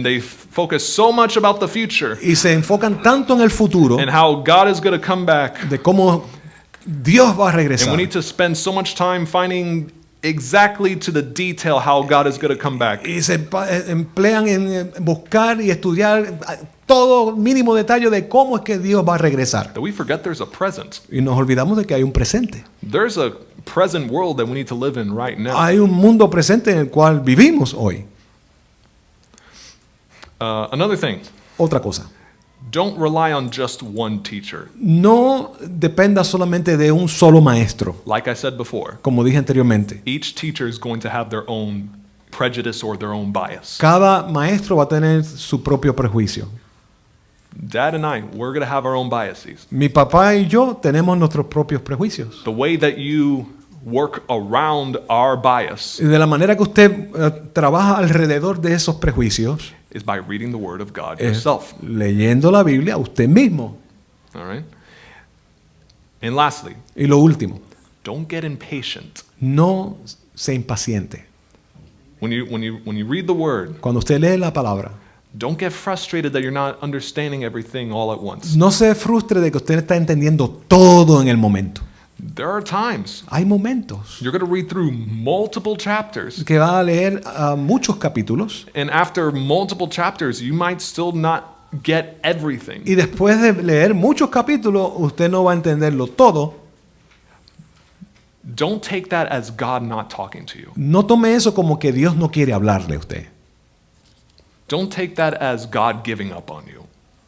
they focus so much about the future Y se enfocan tanto en el futuro and how God is going to come back. de cómo Dios va a And regresar. we need to spend so much time finding exactly to the detail how God is going to come back. Y se emplean en buscar y estudiar todo mínimo detalle de cómo es que Dios va a regresar. That we forget there's a present. Y nos olvidamos de que hay un presente. There's a present world that we need to live in right now. Hay un mundo presente en el cual vivimos hoy. Another thing, Otra cosa. don't rely on just one teacher. No dependa solamente de un solo maestro. Like I said before, Como dije anteriormente, each teacher is going to have their own prejudice or their own bias. cada maestro va a tener su propio prejuicio. Dad and I, we're going to have our own biases. Mi papá y yo tenemos nuestros propios prejuicios. The way that you work around our bias Y de la manera que usted trabaja alrededor de esos prejuicios is by reading the Word of God es yourself. leyendo la Biblia usted mismo. All right? And lastly, Y lo último, don't get impatient. no se impaciente. When you read the Word, Cuando usted lee la palabra, don't get frustrated that you're not understanding everything all at once. no se frustre de que usted está entendiendo todo en el momento. There are times Hay momentos you're going to read through multiple chapters, que va a leer muchos capítulos and after multiple chapters, you might still not get everything. y después de leer muchos capítulos usted no va a entenderlo todo. Don't take that as God not talking to you. No tome eso como que Dios no quiere hablarle a usted. Don't take that as God giving up on you.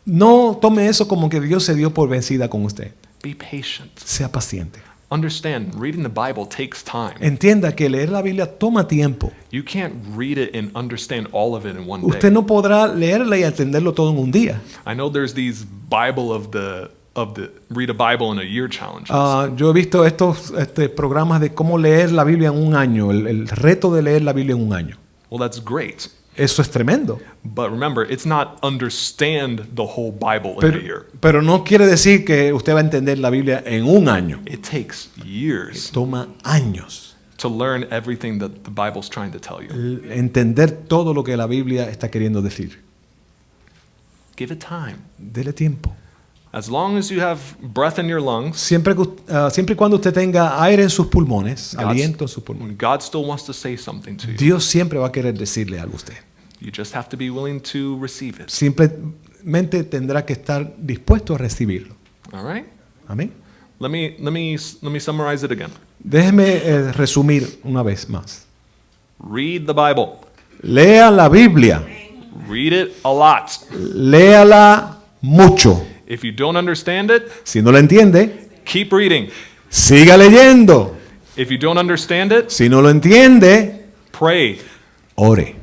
No tome eso como que Dios se dio por vencida con usted. Be patient. Sea paciente. Understand, reading the Bible takes time. Entienda que leer la Biblia toma tiempo. You can't read it and understand all of it in one Usted day. no podrá leerla y entenderlo todo en un día. I know there's these Bible of the read a Bible in a year challenges. Yo he visto estos programas de cómo leer la Biblia en un año, el reto de leer la Biblia en un año. Well, that's great. Eso es tremendo. But remember, it's not understand the whole Bible in a year. Pero no quiere decir que usted va a entender la Biblia en un año. It takes years Toma años to learn everything that the Bible's trying to tell you. entender todo lo que la Biblia está queriendo decir. Give it time. Dele tiempo. As long as you have breath in your lungs, Siempre y cuando usted tenga aire en sus pulmones, aliento en sus pulmones, God still wants to say something to you. Dios siempre va a querer decirle algo a usted. You just have to be willing to receive it. Simplemente tendrá que estar dispuesto a recibirlo. All right? Amén. Let me summarize it again. Déjeme resumir una vez más. Read the Bible. Lea la Biblia. Read it a lot. Léala mucho. If you don't understand it, Si no la entiende, keep reading. siga leyendo. If you don't understand it, Si no lo entiende, pray. ore.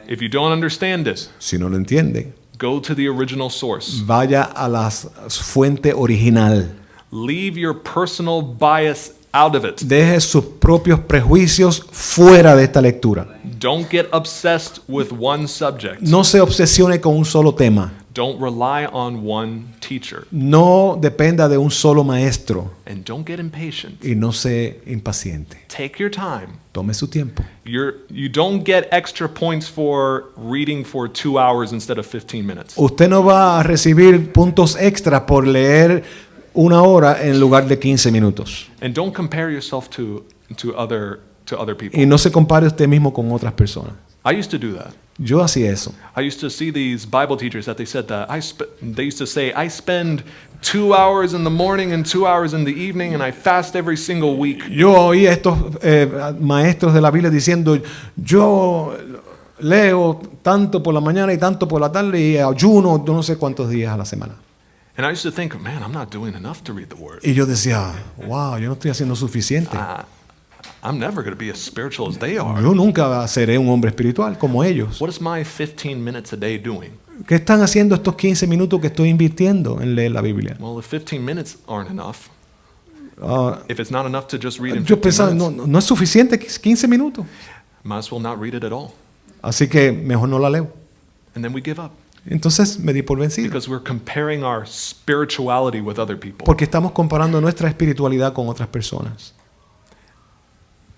If you don't understand it, Si no lo entiende, go to the original source. vaya a la fuente original. Leave your personal bias out of it. Deje sus propios prejuicios fuera de esta lectura. Don't get obsessed with one subject. No se obsesione con un solo tema. Don't rely on one teacher. No dependa de un solo maestro. And don't get impatient. Y no se impaciente. Take your time. Tome su tiempo. You don't get extra points for reading for 2 hours instead of 15 minutes. Usted no va a recibir puntos extra por leer 1 hora en lugar de 15 minutos. And don't compare yourself to other people. Y no se compare usted mismo con otras personas. I used to do that. Yo hacía eso. I used to see these Bible teachers that they said that they used to say, I spend 2 hours in the morning and 2 hours in the evening, and I fast every single week. Yo oí a estos maestros de la Biblia diciendo, yo leo tanto por la mañana y tanto por la tarde y ayuno no sé cuántos días a la semana. And I used to think, man, I'm not doing enough to read the Word. Y yo decía, wow, yo no estoy haciendo suficiente. I'm never going to be as spiritual as they are. Yo nunca seré un hombre espiritual como ellos. What is my 15 minutes a day doing? ¿Qué están haciendo estos 15 minutos que estoy invirtiendo en leer la Biblia? Well, if 15 minutes aren't enough, if it's not enough to just read in Yo 15 pensaba, minutes, no es suficiente 15 minutos. might as well not read it at all. Así que mejor no la leo. And then we give up Entonces me di por vencido. because we're comparing our spirituality with other people. Porque estamos comparando nuestra espiritualidad con otras personas.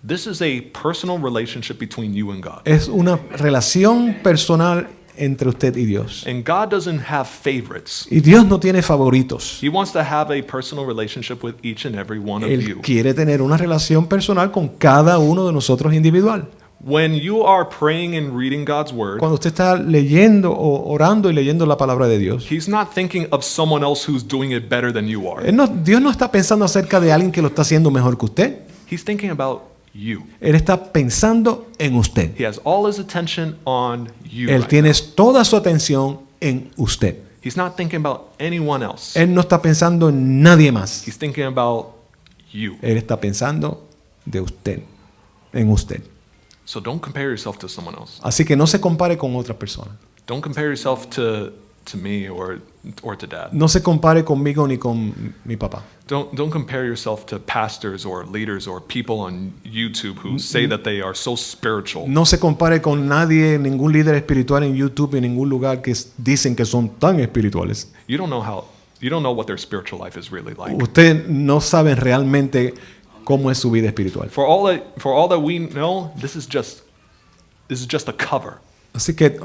This is a personal relationship between you and God. Es una relación personal entre usted y Dios. And God doesn't have favorites. Y Dios no tiene favoritos. He wants to have a personal relationship with each and every one of Él you. quiere tener una relación personal con cada uno de nosotros individual. When you are praying and reading God's word, Cuando usted está leyendo o orando y leyendo la palabra de Dios, He's not thinking of someone else who's doing it better than you are. Dios no está pensando acerca de alguien que lo está haciendo mejor que usted. He's thinking about you. Él está pensando en usted. He has all his attention on you. Él right tiene now. toda su atención en usted. He's not thinking about anyone else. Él no está pensando en nadie más. He's thinking about you. Él está pensando de usted, en usted. So don't compare yourself to someone else. Así que no se compare con otra persona. Don't compare yourself to me or to dad. No se compare conmigo ni con mi papá. Don't compare yourself to pastors or leaders or people on YouTube who say that they are so spiritual. No se compare con nadie, ningún líder espiritual en YouTube, en ningún lugar que dicen que son tan espirituales. You don't know what their spiritual life is really like. Usted no sabe realmente cómo es su vida espiritual. For all that we know, this is just a cover. Así que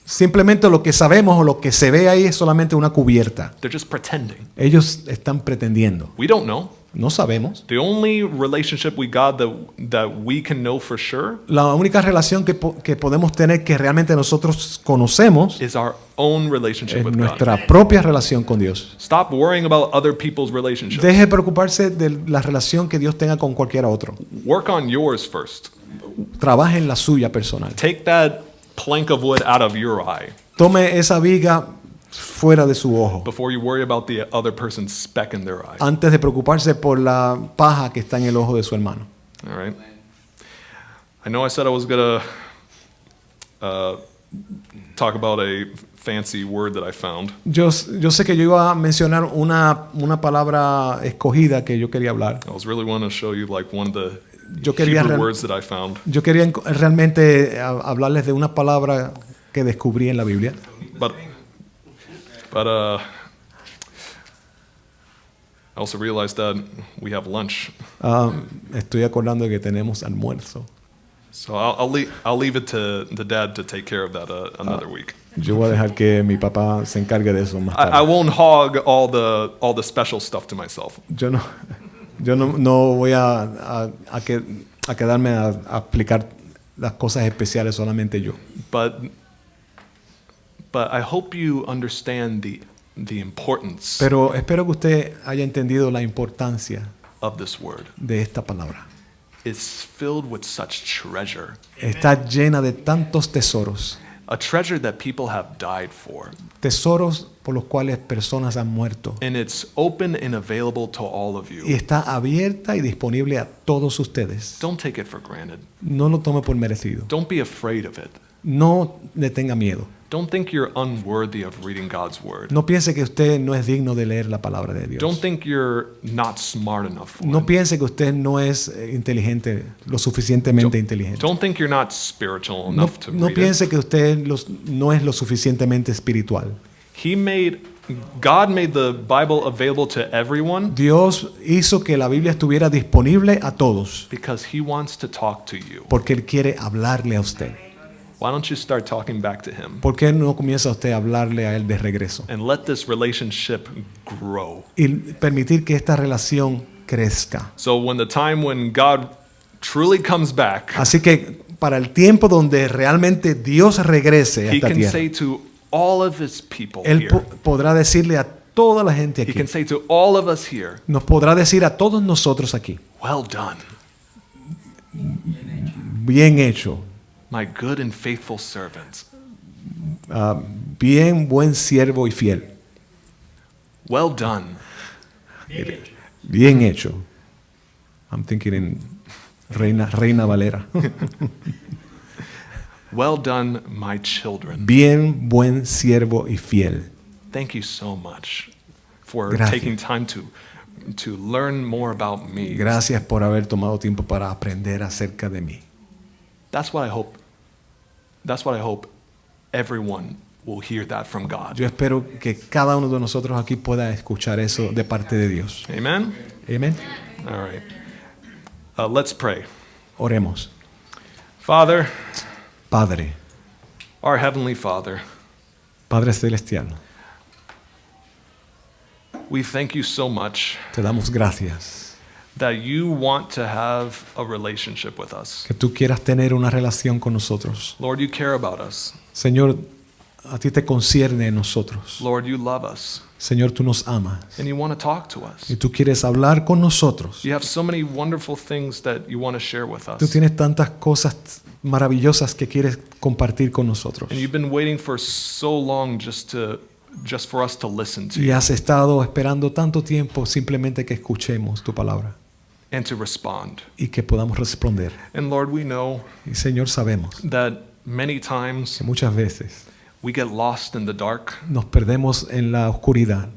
simplemente lo que sabemos o lo que se ve ahí es solamente una cubierta. They're just pretending. Ellos están pretendiendo. We don't know. No sabemos. The only relationship we got that we can know for sure La única relación que podemos tener que realmente nosotros conocemos is our own relationship es with God. nuestra propia relación con Dios. Stop worrying about other people's relationships. Deje de preocuparse de la relación que Dios tenga con cualquier otro. Work on yours first. Trabaje en la suya personal. Take that plank of wood out of your eye Tome esa viga fuera de su ojo before you worry about the other person's speck in their eye. antes de preocuparse por la paja que está en el ojo de su hermano. All right. I know I said I was gonna talk about a fancy word that I found. Yo sé que yo iba a mencionar una palabra escogida que yo quería hablar. I was really wanting to show you like one of the Yo quería Hebrew real- words that I found, Yo quería realmente hablarles de una palabra que descubrí en la Biblia. but I also realized that we have lunch, Estoy acordando de que tenemos almuerzo. so I'll leave it to the dad to take care of that another week. Yo voy a dejar que mi papá se encargue de eso más I tarde. won't hog all the special stuff to myself. Yo no voy a quedarme a explicar las cosas especiales solamente yo. But I hope you understand the importance Pero espero que usted haya entendido la importancia of this word. de esta palabra. It's filled with such treasure, Está llena de tantos tesoros. a treasure that people have died for, Tesoros por los cuales personas han muerto. and it's open and available to all of Y you. está abierta y disponible a todos ustedes. Don't take it for granted. No lo tome por merecido. Don't be afraid of it. No le tenga miedo. Don't think you're unworthy of reading God's word. No piense que usted no es digno de leer la palabra de Dios. Don't think you're not smart enough for No it. piense que usted no es inteligente, lo suficientemente inteligente. Don't think you're not spiritual No, enough to no read it. piense que usted no es lo suficientemente espiritual. God made the Bible available to everyone Dios hizo que la Biblia estuviera disponible a todos because He wants to talk to you. porque Él quiere hablarle a usted. Why don't you start talking back to Him ¿Por qué no comienza usted a hablarle a Él de regreso? and let this relationship grow? Y permitir que esta relación crezca. So when the time when God truly comes back, Así que para el tiempo donde realmente Dios regrese a He esta can tierra, say to all of his people Él here, podrá decirle a toda la gente he aquí, can say to all of us here, nos podrá decir a todos nosotros aquí, well done, bien hecho, my good and faithful servant. bien buen siervo y fiel, Well done, bien hecho. I'm thinking in Reina Valera. well done, my children. Bien buen siervo y fiel. Thank you so much for Gracias. taking time to learn more about me. Gracias por haber tomado tiempo para aprender acerca de mí. That's what I hope. That's what I hope everyone will hear that from God. Yo espero que cada uno de nosotros aquí pueda escuchar eso de parte de Dios. Amen? Amén. All right. Let's pray. Oremos. Father, Padre, our Heavenly Father, Padre Celestial, we thank you so much te damos gracias that you want to have a relationship with us. que tú quieras tener una relación con nosotros. Lord, you care about us. Señor, a ti te concierne en nosotros. Lord, you love us. Señor, tú nos amas And you want to talk to us. y tú quieres hablar con nosotros. You have so many wonderful things that you want to share with Tú us. tienes tantas cosas maravillosas que quieres compartir con nosotros. And you've been waiting for so long just for us to listen to Y you has estado esperando tanto tiempo simplemente que escuchemos tu palabra and to respond. y que podamos responder. And Lord, we know Y Señor, sabemos that many times que muchas veces we get lost in the dark, nos perdemos en la oscuridad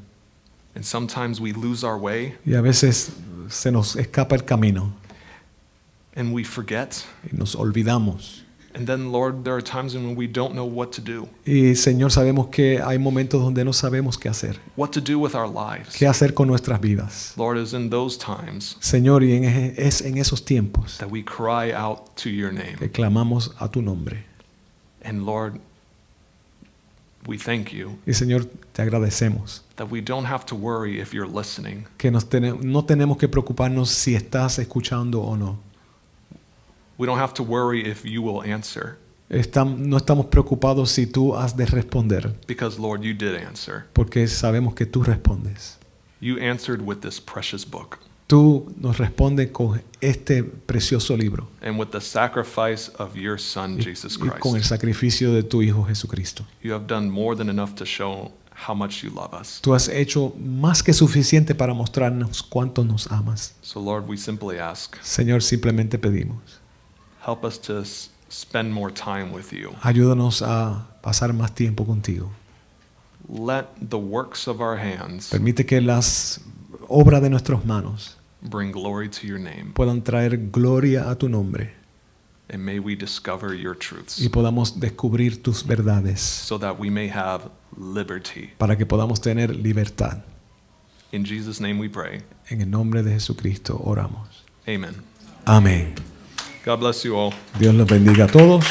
and sometimes we lose our way y a veces se nos escapa el camino and we forget. y nos olvidamos. And then, Lord, there are times when we don't know what to do, Y Señor, sabemos que hay momentos donde no sabemos qué hacer, what to do with our lives. qué hacer con nuestras vidas. Lord, it's in those times Señor, y es en esos tiempos that we cry out to your name. que clamamos a tu nombre. And Lord, we thank you Y Señor, te agradecemos that we don't have to worry if you're listening. que no tenemos que preocuparnos si estás escuchando o no. We don't have to worry if you will answer, No estamos preocupados si tú has de responder, because, Lord, you did answer. porque sabemos que tú respondes. You answered with this precious book Tú nos respondes con este precioso libro and with the sacrifice of your Son, Jesus y con el Christ. sacrificio de tu Hijo Jesucristo. You have done more than enough to show how much you love us. Tú has hecho más que suficiente para mostrarnos cuánto nos amas. So, Lord, we simply ask, Señor, simplemente pedimos, help us to spend more time with you. ayúdanos a pasar más tiempo contigo. Let the works of our hands Permite que las obras de nuestras manos bring glory to your name, puedan traer gloria a tu nombre and may we discover your truths y podamos descubrir tus verdades so that we may have liberty. para que podamos tener libertad. In Jesus' name we pray. En el nombre de Jesucristo oramos. Amen. Amén. God bless you all. Dios los bendiga a todos.